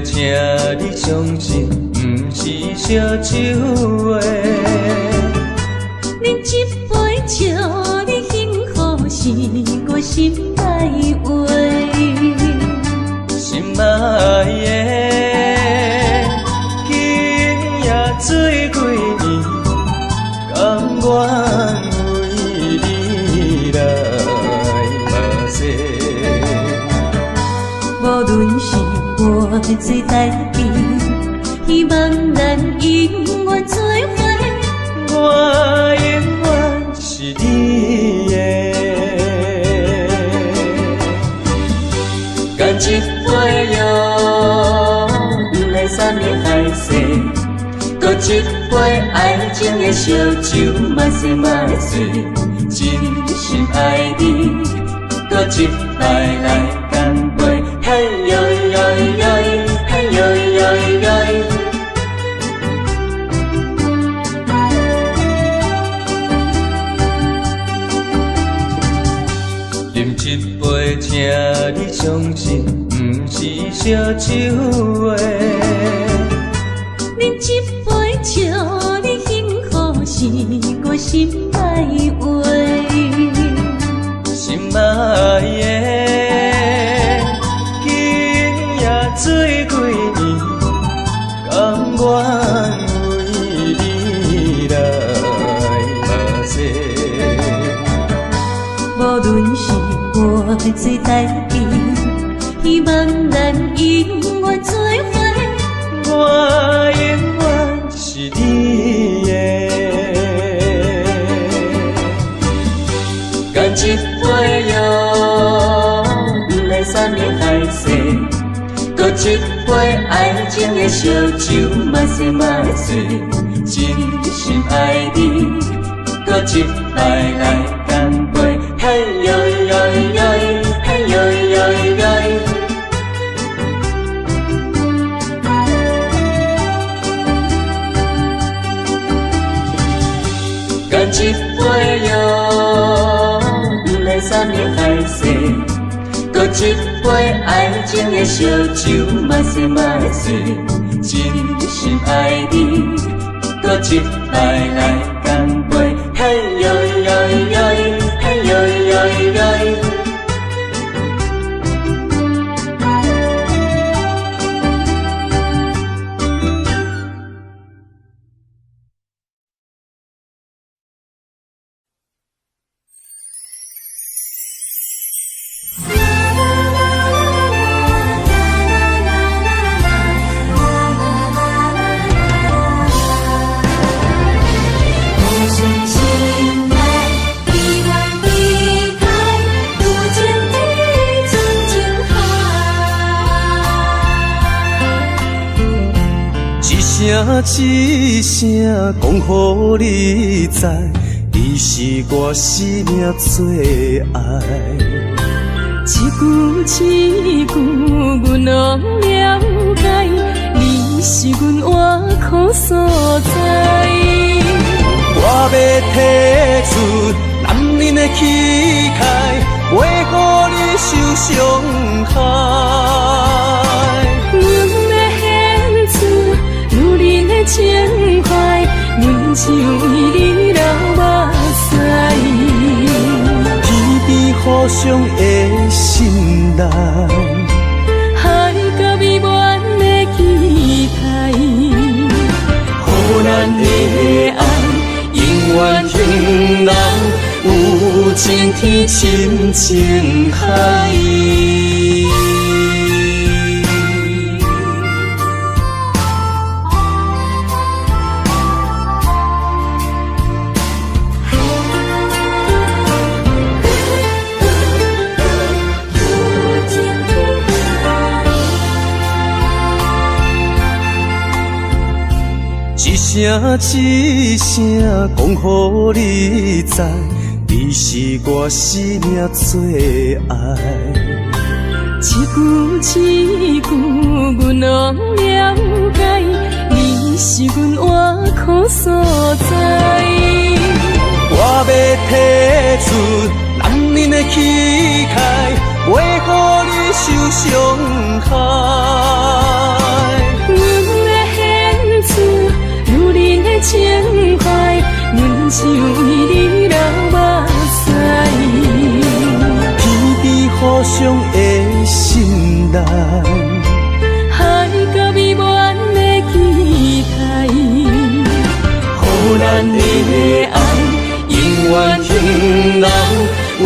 Speaker 1: 请你相信，不是烧酒话。
Speaker 2: 饮一杯，请你幸福，是我心内话。
Speaker 1: 心爱的，今夜醉几年，甘愿为你来冒险。
Speaker 2: 无论是我最台边，希望咱永远做伙。
Speaker 1: 我永远是你的，干一杯哟，不来三年海誓，搁一杯爱情的烧酒，嘛是嘛是，真心爱你，搁一摆来干杯，嘿呦呦呦，嘿呦呦呦。饮一杯，请你相信，不是烧酒话。
Speaker 2: 饮一杯，请你幸福，心爱话，
Speaker 1: 心爱的，今夜醉几年，甘愿为你来目屎。
Speaker 2: 无论是我做代志，希望咱永远做伙。
Speaker 1: 我永远是你的，干一杯药，不来三年海誓，搁一杯爱情的烧酒，嘛说嘛醉，真心爱你，搁一摆来干杯，嘿呦呦呦，嘿呦呦呦。干一杯药，不来三年海誓，搁一杯爱情的烧酒，嘛说嘛醉，真心爱你，搁一摆来干杯，嘿呦呦呦，嘿呦呦呦。一声讲予你知，你是我生命最爱。
Speaker 2: 一句一句，阮拢了解，你是阮活苦所在。
Speaker 1: 我要提出男人的气概，袂予你受伤害。情怀，阮只为你流目屎。天边互相的信赖，
Speaker 2: 海角美满的期待，
Speaker 1: 予咱的爱永远停留，有情天深情海。一声讲予你知，你是我生命最爱。
Speaker 2: 一句一句，阮拢了解，你是阮活苦所在。
Speaker 1: 我要提出男人的气概，袂予你受伤害。情怀，阮只为你流目屎。天边互相的信赖，
Speaker 2: 海角美满的期待，
Speaker 1: 予咱的爱永远停留，有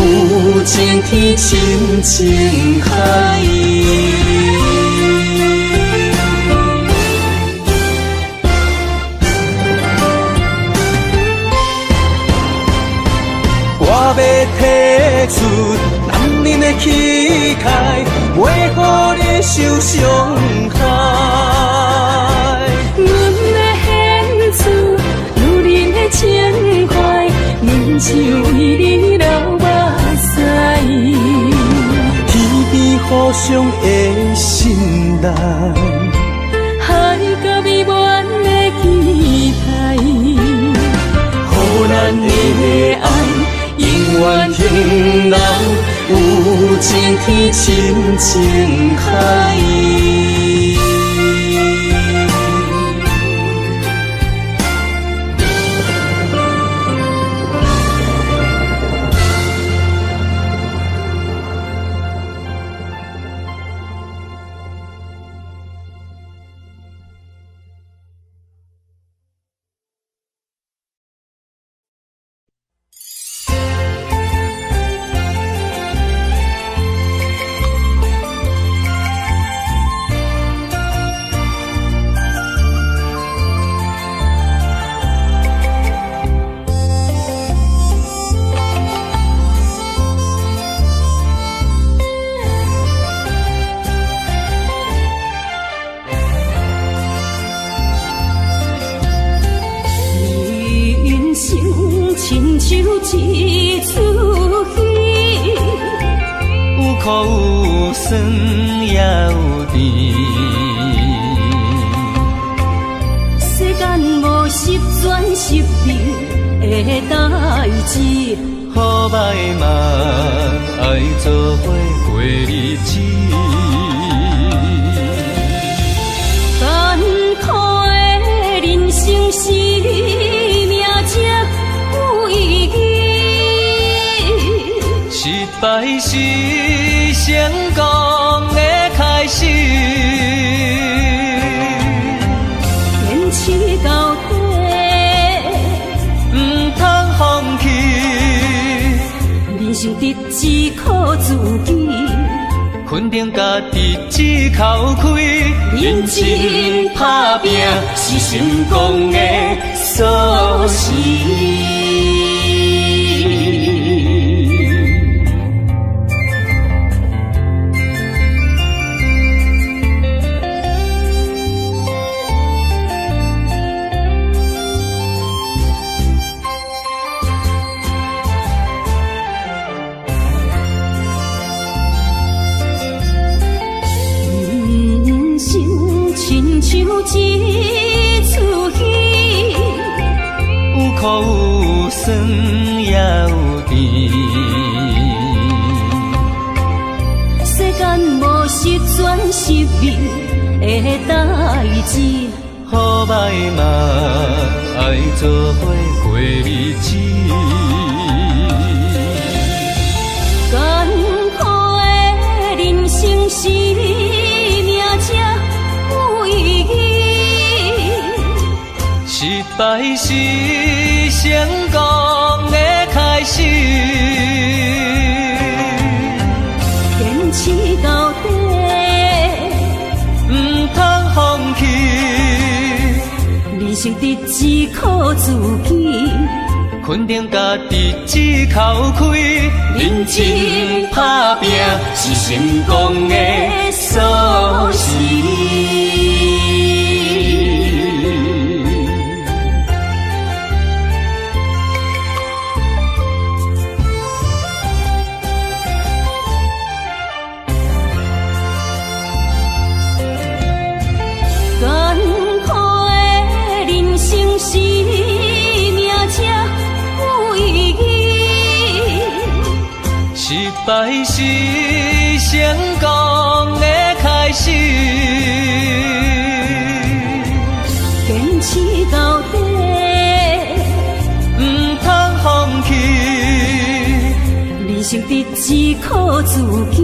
Speaker 1: 情天深情海。我要提出男人的气概，袂予你受伤害。
Speaker 2: 阮的献出女人的情怀，阮只为你流目屎。
Speaker 1: 天边互相的信赖，
Speaker 2: 海角美满的期待，
Speaker 1: 予咱的爱永远停留，有情天深情海。
Speaker 2: 一出戏，
Speaker 1: 有苦有酸也有甜。
Speaker 2: 世间无十全十美的代志，
Speaker 1: 好歹嘛爱做伙过日子。
Speaker 2: 艰苦的人生是命才有意义，
Speaker 1: 失败是成功的开始。
Speaker 2: 坚持到底，
Speaker 1: 唔通放弃，
Speaker 2: 人生得只靠自己。
Speaker 1: 肯定家己只口开，认真打拼是成功的锁匙。
Speaker 2: 像一出戏，
Speaker 1: 有苦有酸也有甜。
Speaker 2: 世间无十全十美的代志，
Speaker 1: 好歹嘛爱做伙过日子。
Speaker 2: 艰苦的人生是命才有意义，
Speaker 1: 失败是成功的开始。
Speaker 2: 坚持到底，
Speaker 1: 唔通放弃，
Speaker 2: 人生得只靠自己。
Speaker 1: 肯定家己只口开，认真打拼是成功的锁匙。
Speaker 2: 艰苦的人生是命才有意义，
Speaker 1: 失败是成功的开始。
Speaker 2: 坚持到底，
Speaker 1: 唔通放弃，
Speaker 2: 人生得只靠自己。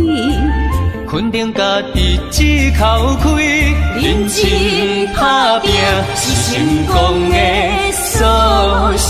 Speaker 1: 肯定家己只口开，认真打拼是成功的锁匙。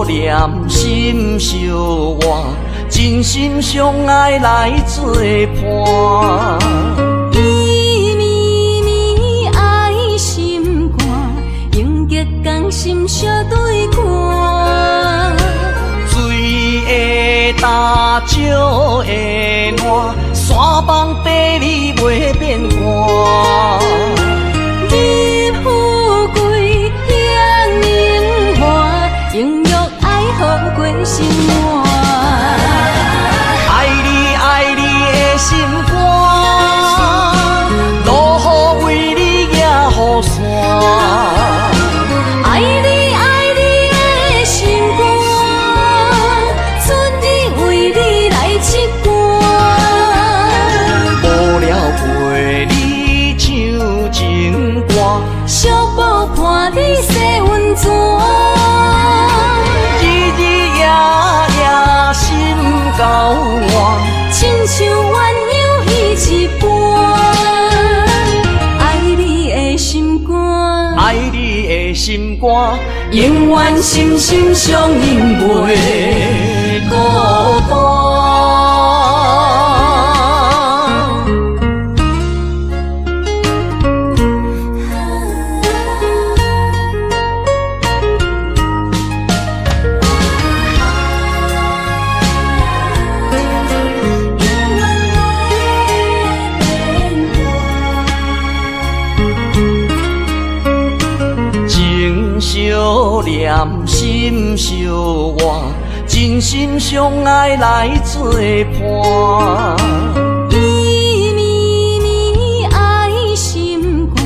Speaker 4: 念心相换，真心相爱来作伴。
Speaker 2: 伊绵绵爱心肝，永结同心相对看。
Speaker 4: 水会干，石会烂，山崩地裂袂变卦。
Speaker 2: 你富贵享荣华，永浴爱好过生活。
Speaker 4: 爱你的心肝。
Speaker 3: 歌，永远心心相印袂孤单。念心相活，真心相爱来作伴。
Speaker 2: 伊绵绵爱心肝，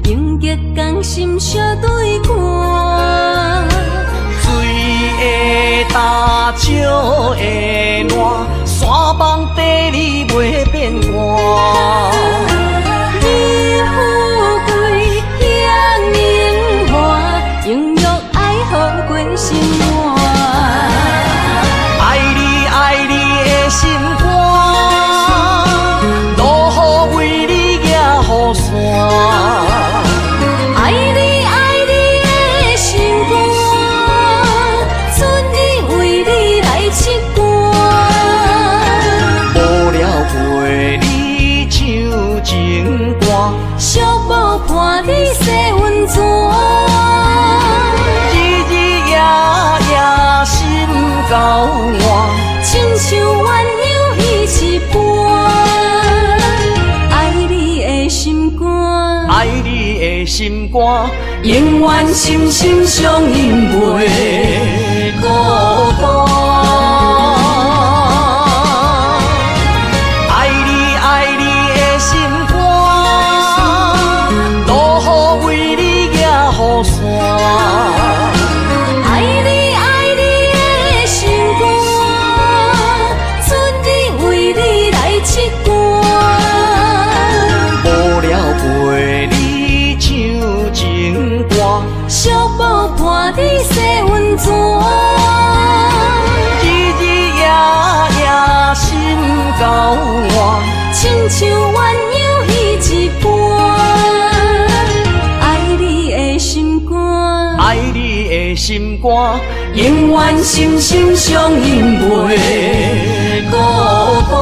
Speaker 2: 永结同心相对看。
Speaker 3: 水的大石的烂，山崩地里袂变卦。
Speaker 2: 心肝，
Speaker 3: 爱你爱你的心肝，落雨为你行雨伞。
Speaker 2: 爱你爱你的心肝，春日为你来唱歌。
Speaker 3: 无聊陪你唱情歌，
Speaker 2: 寂寞看你洗温泉。
Speaker 3: 交换，
Speaker 2: 亲像鸳鸯彼一半。爱你的心肝，
Speaker 3: 爱你的心肝，永远心心相印袂孤单。爱你爱你的心肝，落雨为你行雨伞。
Speaker 2: 寂寞伴你洗温泉，
Speaker 3: 日日夜夜心交换，
Speaker 2: 亲像鸳鸯彼一半。爱你的心肝，
Speaker 3: 爱你的心肝，永远心心相印袂孤单。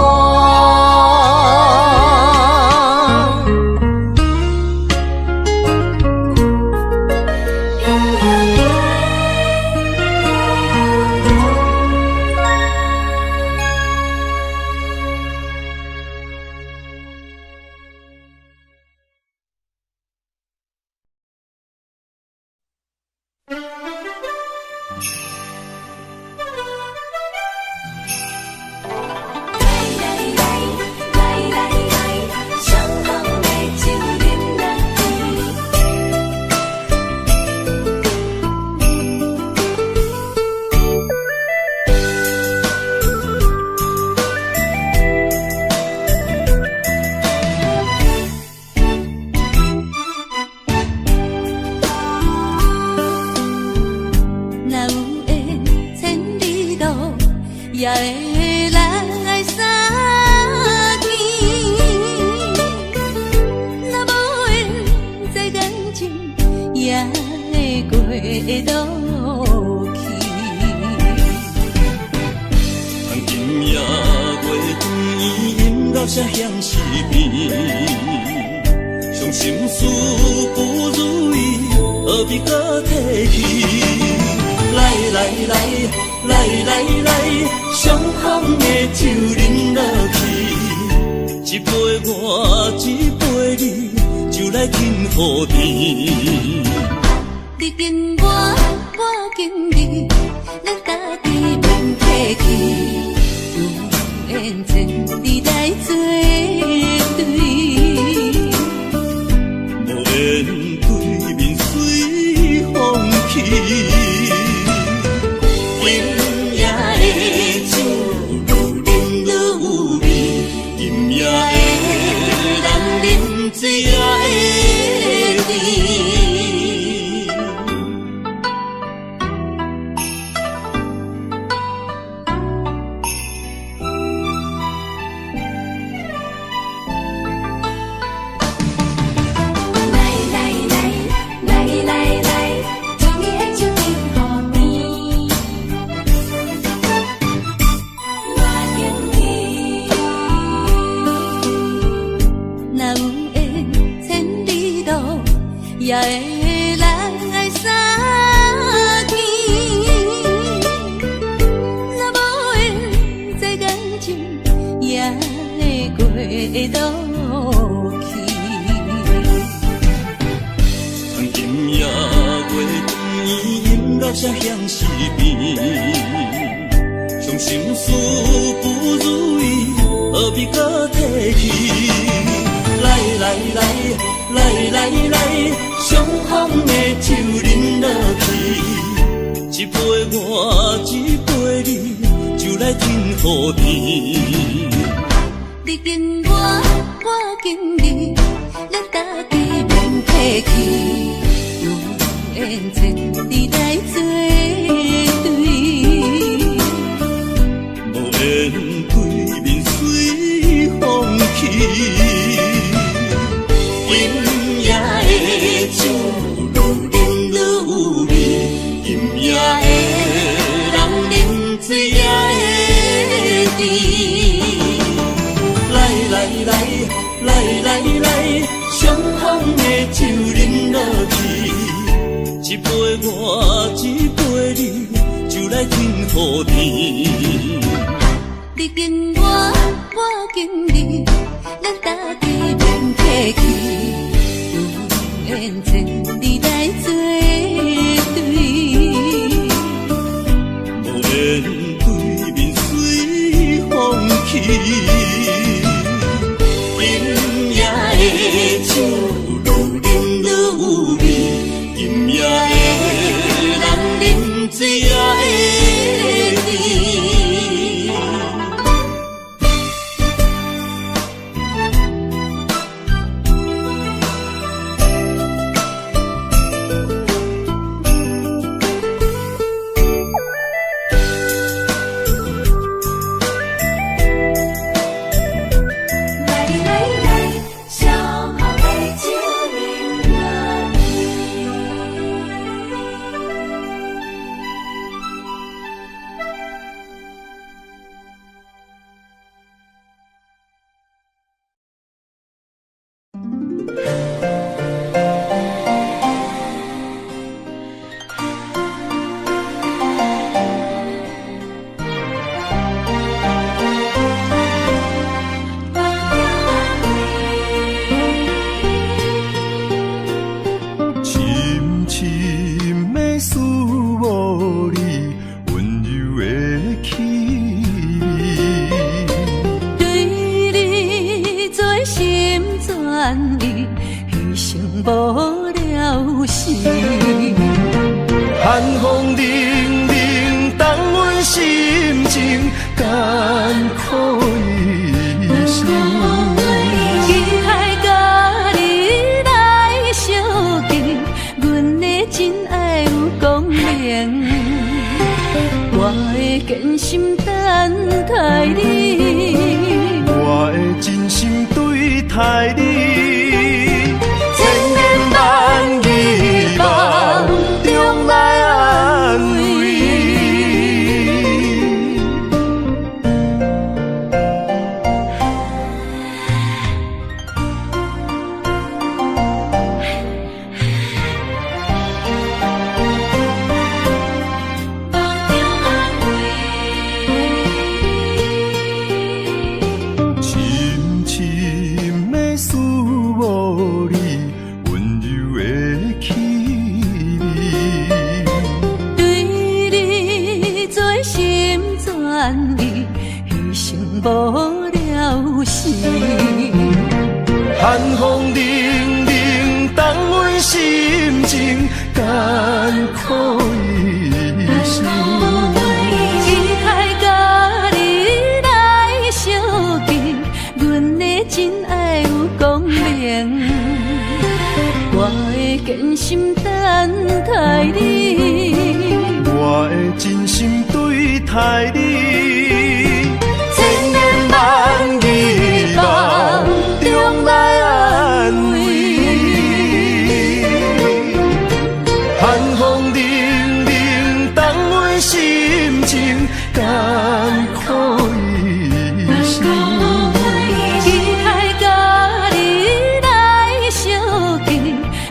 Speaker 2: 也会来相见，若无缘在感情，也会过渡去。
Speaker 1: 今夜月光，因老声响是变，伤心事不如意，何必搁提起？来来来。来来来，伤风的酒饮落去，一杯我，一杯你，就来敬雨甜。
Speaker 2: 你敬我，我敬你，咱家己免客气，有缘千里来作对，
Speaker 1: 无缘对面随风去。
Speaker 2: 也会来相见。若无缘，这感情也会过渡去。
Speaker 1: 从今夜月长圆，音乐声响时变，伤心事不如意，何必搁提起？来来来来来来，相逢的酒饮落去，一杯我，一杯你，就来天和地。
Speaker 2: 你敬我，我敬你，咱家己免客气，有缘千里来作对，
Speaker 1: 无缘对面随风去。今夜的酒愈饮愈有味，今夜的人饮醉也会甜。来来来来来来，相逢的酒饮落去，一杯我，一杯你，就来天和地。
Speaker 2: 你敬我，我敬你，咱家己免客气，有缘千里来作对，
Speaker 1: 无缘对面随风去。今夜的酒愈饮愈有味，今夜的人饮醉也会甜。寒风凛凛，冻阮心情艰苦一生。
Speaker 2: 期待甲你来相见，阮的真爱有光明，我会坚心等待你，
Speaker 1: 我会真心对待你，千言万语梦中来安慰。深深的思慕你，温柔的气味，
Speaker 2: 对你做心全意，牺牲无了时。
Speaker 1: 寒风凛凛，冻阮心情艰苦一生。
Speaker 2: 期待甲你来相见，阮的真爱有光明，我会坚心等待你，
Speaker 1: 我会真心对待你，千言万语梦中来安慰。寒风凛凛，冻阮心情艰苦一生。
Speaker 2: 期待甲你来相见，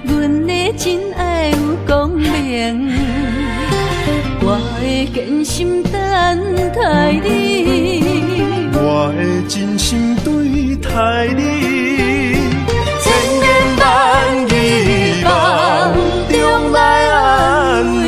Speaker 2: 阮的心等待你，
Speaker 1: 我的真心对待你，千言万语梦中来安慰。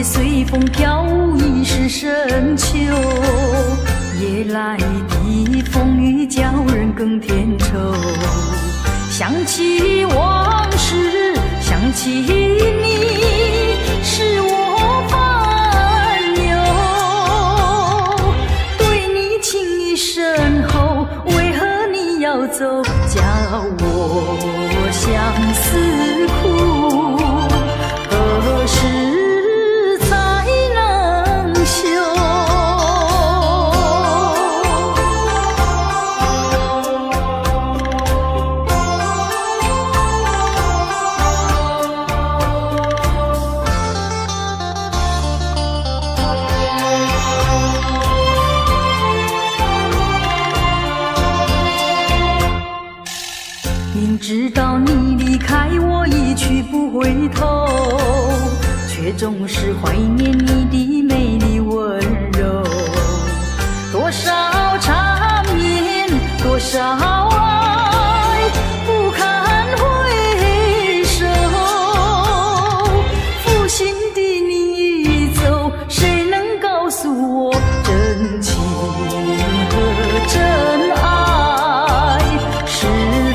Speaker 2: 随风飘逸是深秋，夜来的风雨叫人更添愁。想起往事，想起你，是我烦忧。总是怀念你的美丽温柔。多少缠绵，多少爱，不堪回首。负心的你已走，谁能告诉我真情和真爱是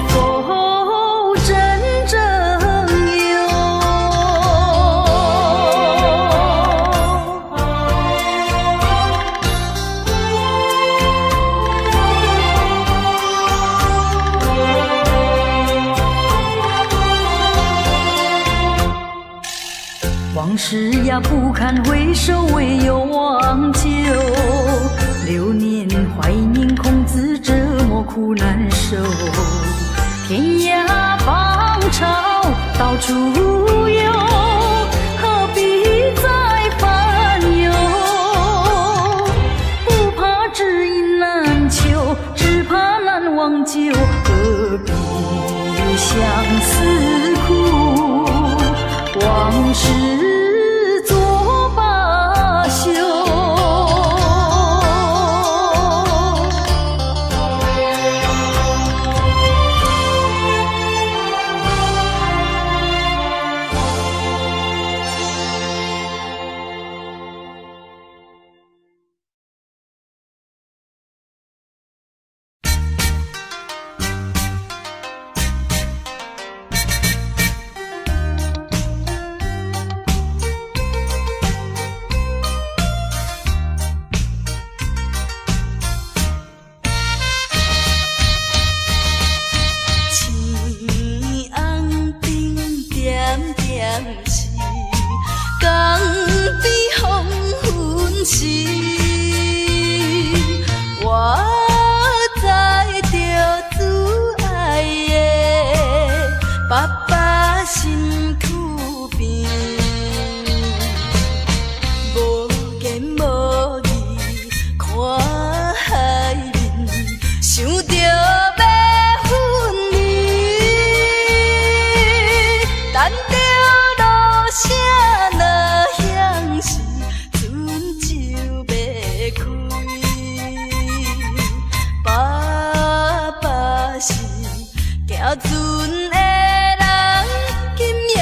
Speaker 2: 否真正有？往事呀不堪回首，唯有忘旧。流年怀念，空自折磨苦难受。天涯芳草到处有，何必再烦忧？不怕知音难求，只怕难忘旧。何必相思苦？往事作罢休。
Speaker 3: 行船的人，今夜。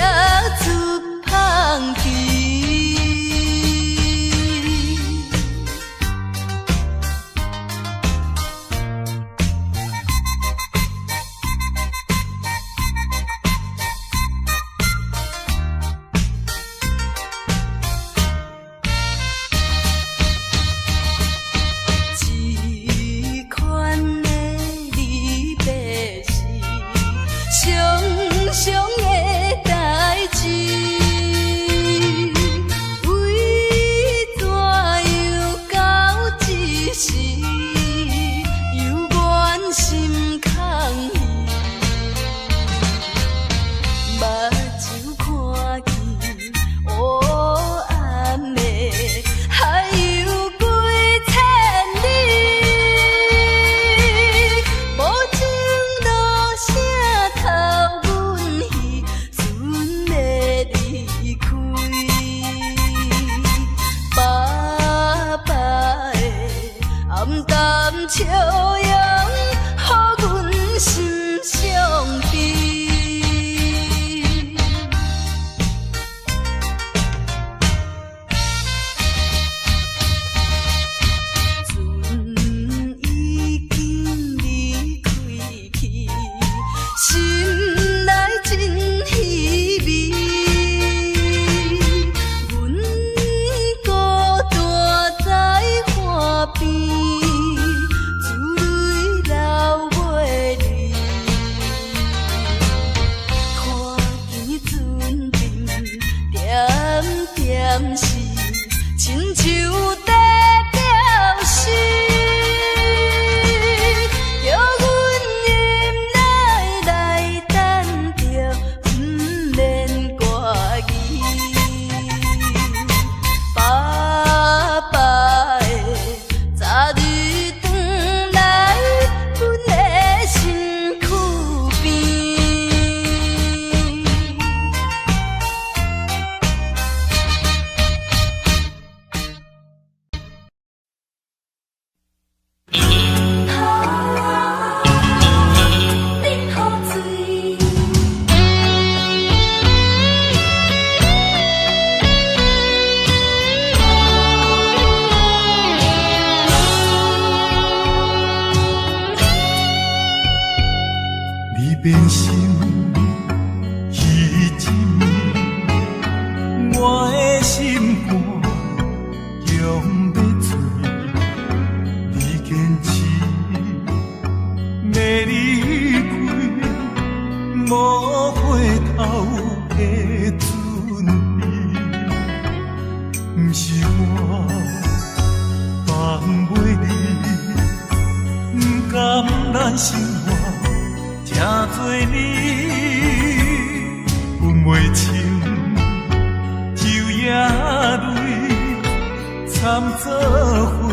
Speaker 1: 参做伙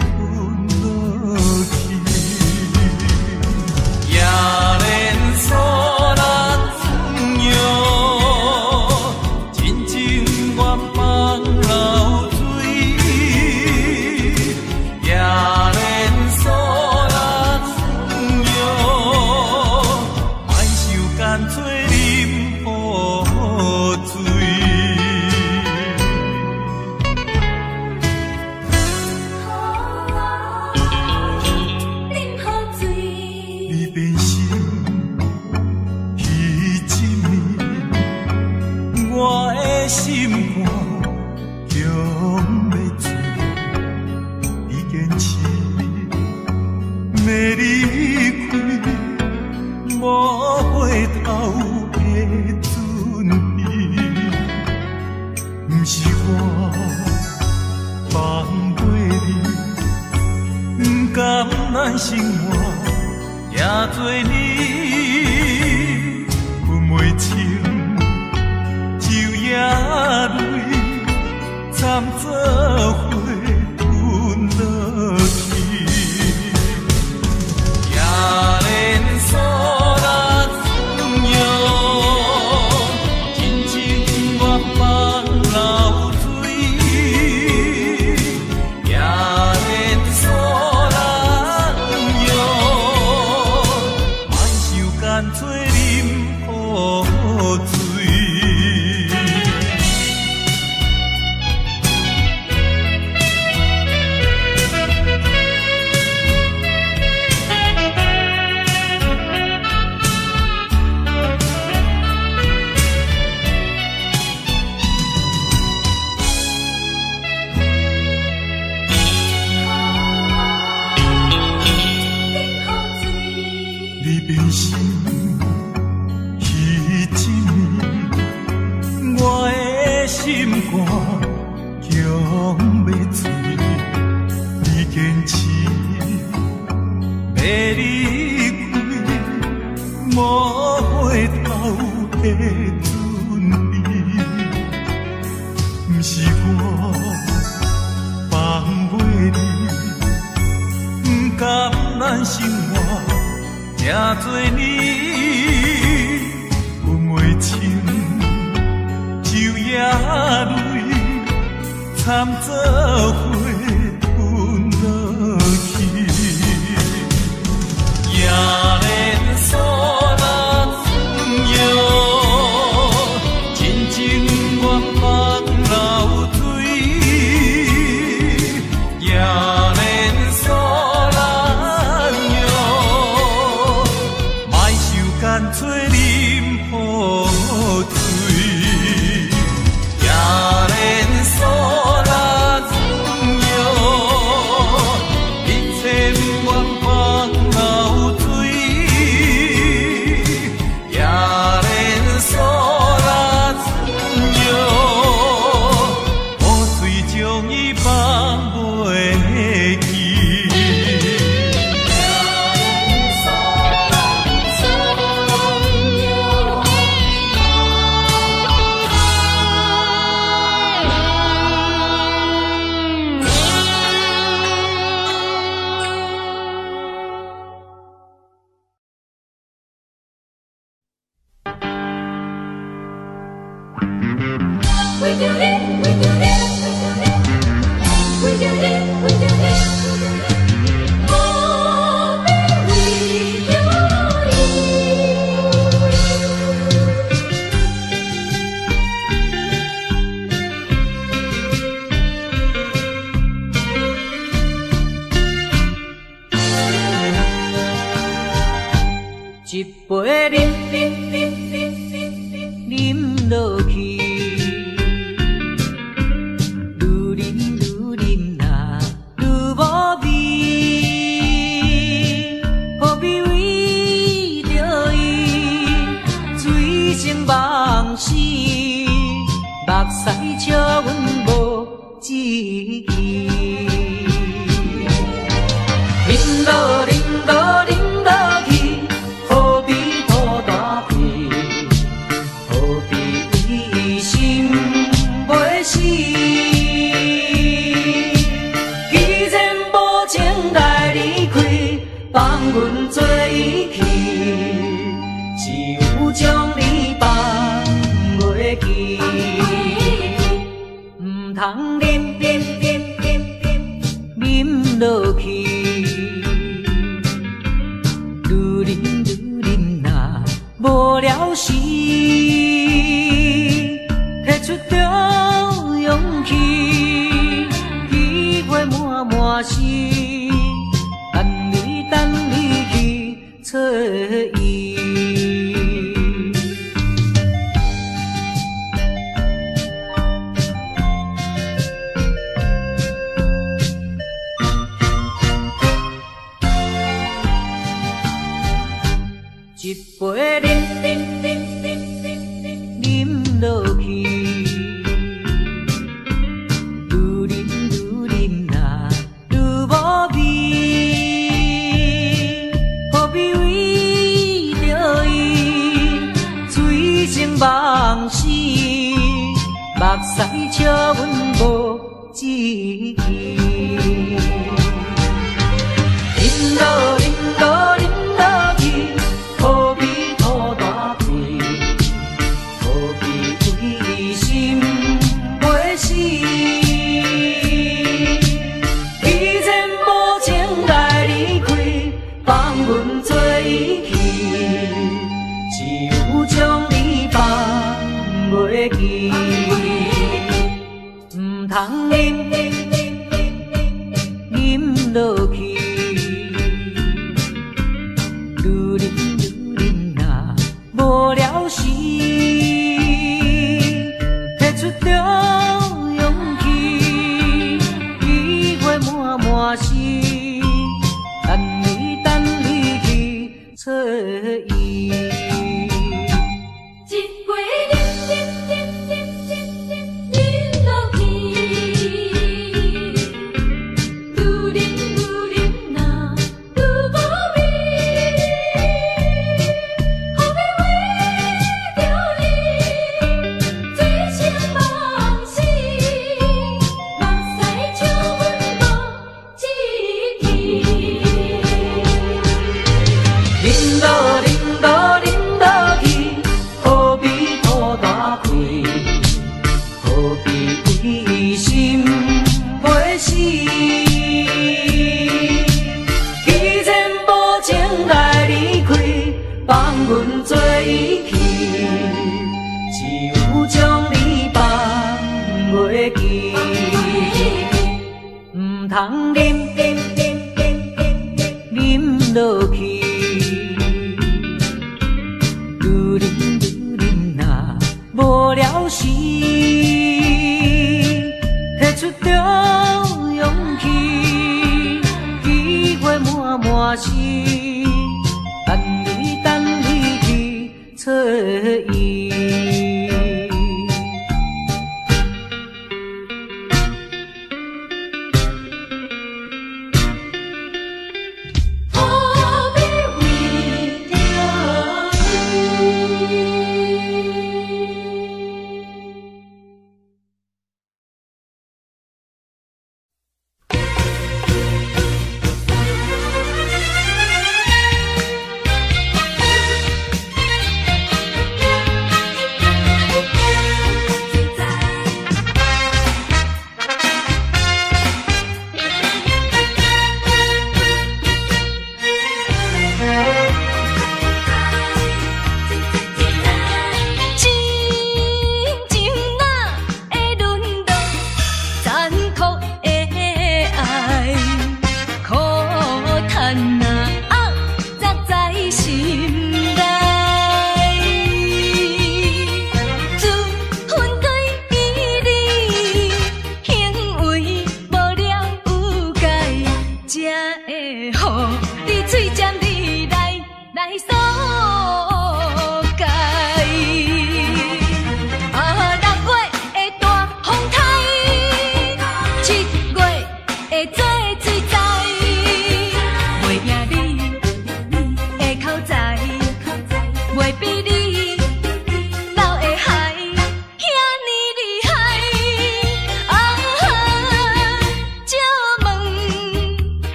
Speaker 1: 吞落去，也连锁人用真情愿放流水，也连锁人用莫受干脆啉雨水。心肝强要醉，已坚持要离开，无回头的准备。不是我放袂你，不甘咱生活也做你分袂清。眼泪参做伙吞落去，也连锁人用真情愿放流水，也连锁人用莫受干脆啉雨水。心肝强要醉，你坚持要离开，无回头的准备。不是我放袂你，不甘咱生活也做你分袂清。眼泪参做伙吞落去，也连锁人用真情愿放流水，也连锁人用莫受干脆啉雨水。连锁人用一切不愿放流水，也连锁人用雨水将伊放袂去。
Speaker 2: We do it, we do it, we do it, we do it. Oh, we do
Speaker 3: it. 一杯啉落去。梦死，目屎笑阮无志气。啉落啉落啉落去，何必吐大鼻？何必为心袂死？出着勇气，机会满满是，等你去找伊。一杯饮落去，愈啉呐愈无味，何必为着伊醉生梦死？目屎笑阮无志气，饮落去。何必土大开？何必为心袂死？既然无情来离开，放阮做伊去，只有将你放袂记。唔通饮落去。无聊时，摕出着勇气，机会满满是，等你去找伊。阮做伊去，只有将你放袂记。唔通饮落去，愈啉呐无聊时，摕出着勇气，机会满满是。找伊。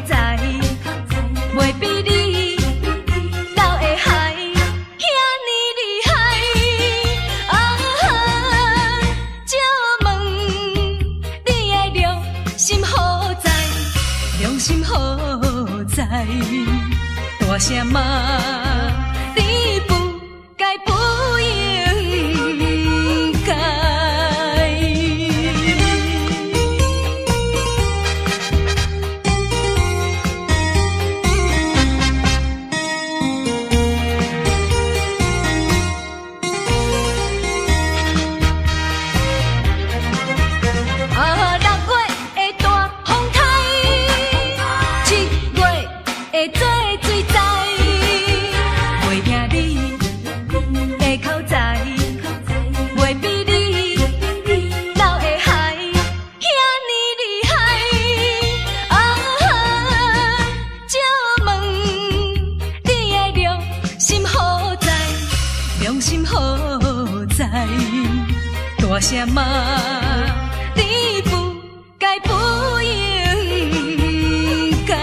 Speaker 2: 在，袂比你老的海遐尼厉害。借问你的良心何在？良心何在？大声骂你不该不应该。大声骂你不该不应该。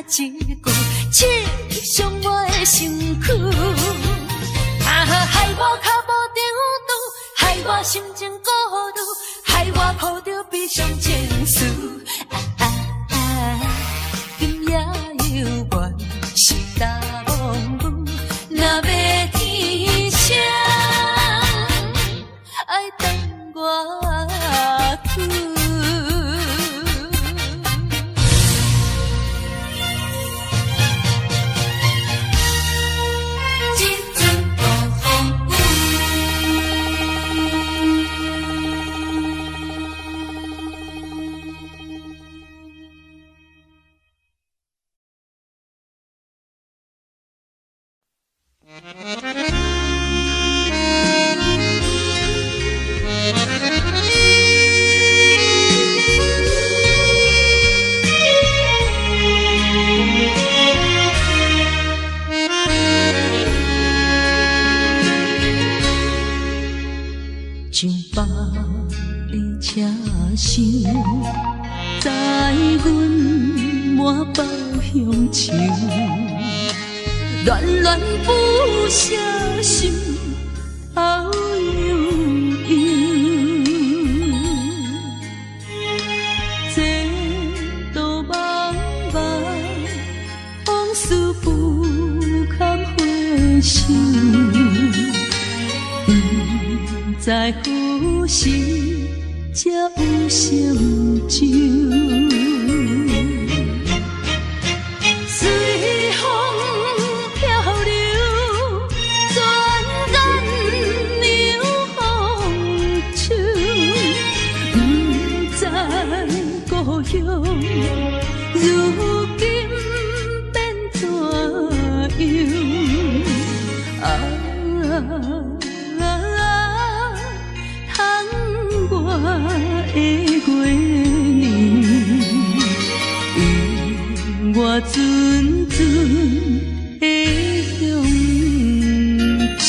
Speaker 2: 一句，刺伤我的身躯。害我脚步中途，害我心情孤独，害我抱着悲伤情绪。今夜犹原是大梦雾，若要天sáng，爱等我去。像百里车声，载阮满北乡愁，恋恋不舍心头悠悠。这道茫茫，往事不堪回首。在何时才有成就？随风漂流，转眼流风手。不知故乡如今变怎样？的月年，我阵阵的乡愁。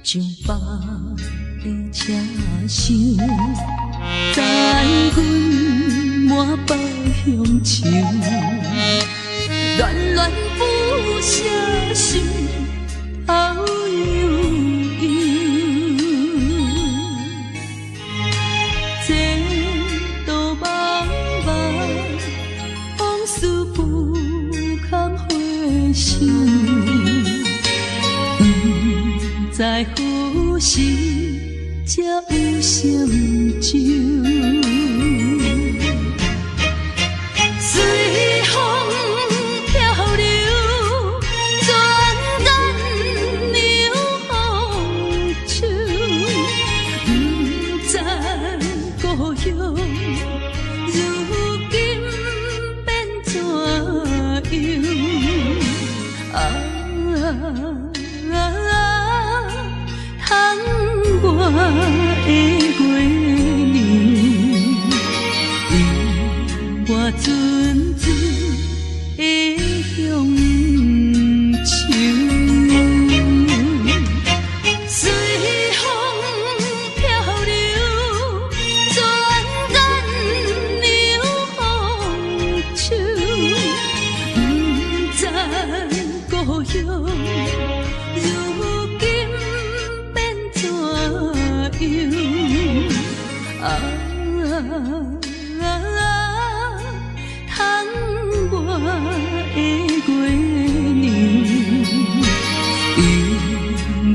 Speaker 2: 像百里车声，载阮满北乡愁，恋恋不舍心头悠悠。这道茫茫，往事不堪回首。在何时才有成就？随风漂流，转眼流风手。不知故乡如今变怎样？我的月年，我阵阵的乡愁。随风漂流，转眼流风手。不知故乡如今变怎我的月年，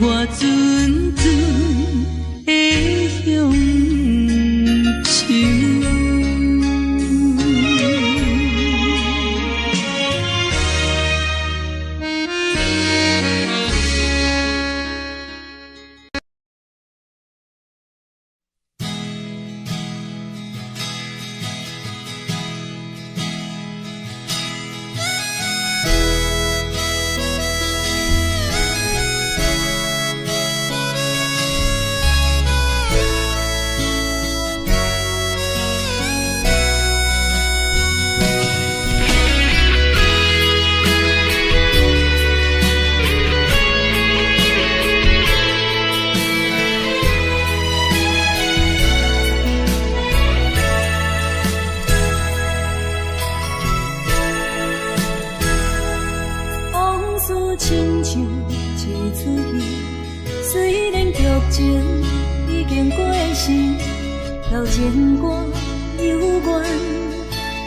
Speaker 2: 我阵阵的乡愁。时，流情歌幽怨，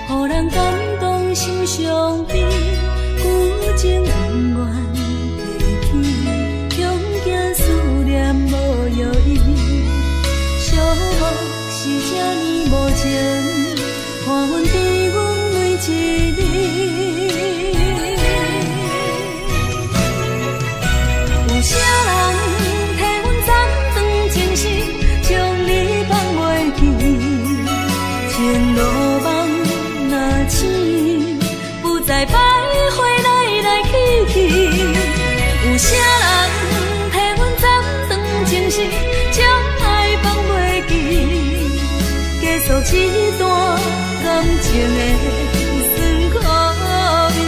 Speaker 2: 予人感动心伤悲，旧情永远提起，恐惊思念无药医，寂寞是这呢无情，看阮比阮每一日。有啥人替阮斩断情丝，将你放袂记？前路梦若醒，不再徘徊来来去去。有啥人替阮斩断情丝，将爱放袂记？结束一段感情的酸苦味。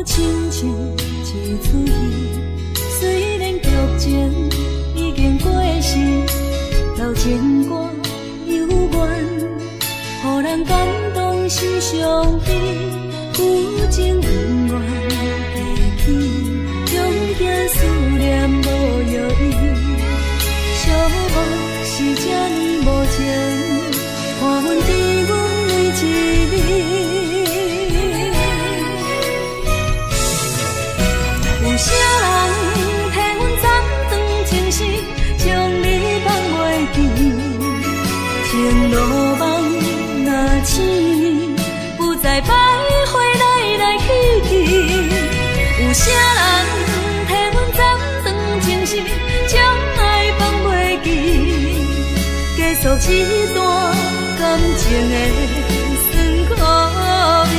Speaker 2: 亲像一出戏，虽然剧情已经过时，流情歌幽怨，予人感动心伤悲，旧情永远提起，恐惊思念无药医，寂寞是这呢无情，看阮比阮每一日。有啥人替阮斩断情丝，将你放袂记？前路梦若醒，不再徘徊来来去去。有啥人替阮斩断情丝，将爱放袂记？结束一段感情的酸苦味。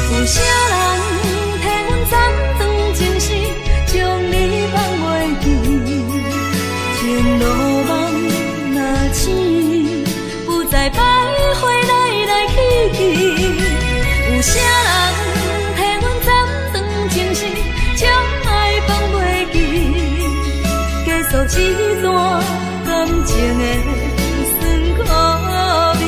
Speaker 2: 有啥人替阮斩断情丝，将你放袂记？前路梦若醒，不再徘徊来来去去。有啥人替阮斩断情丝，将爱放袂记？结束一段感情的酸苦味。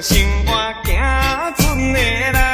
Speaker 5: 生活行船的人。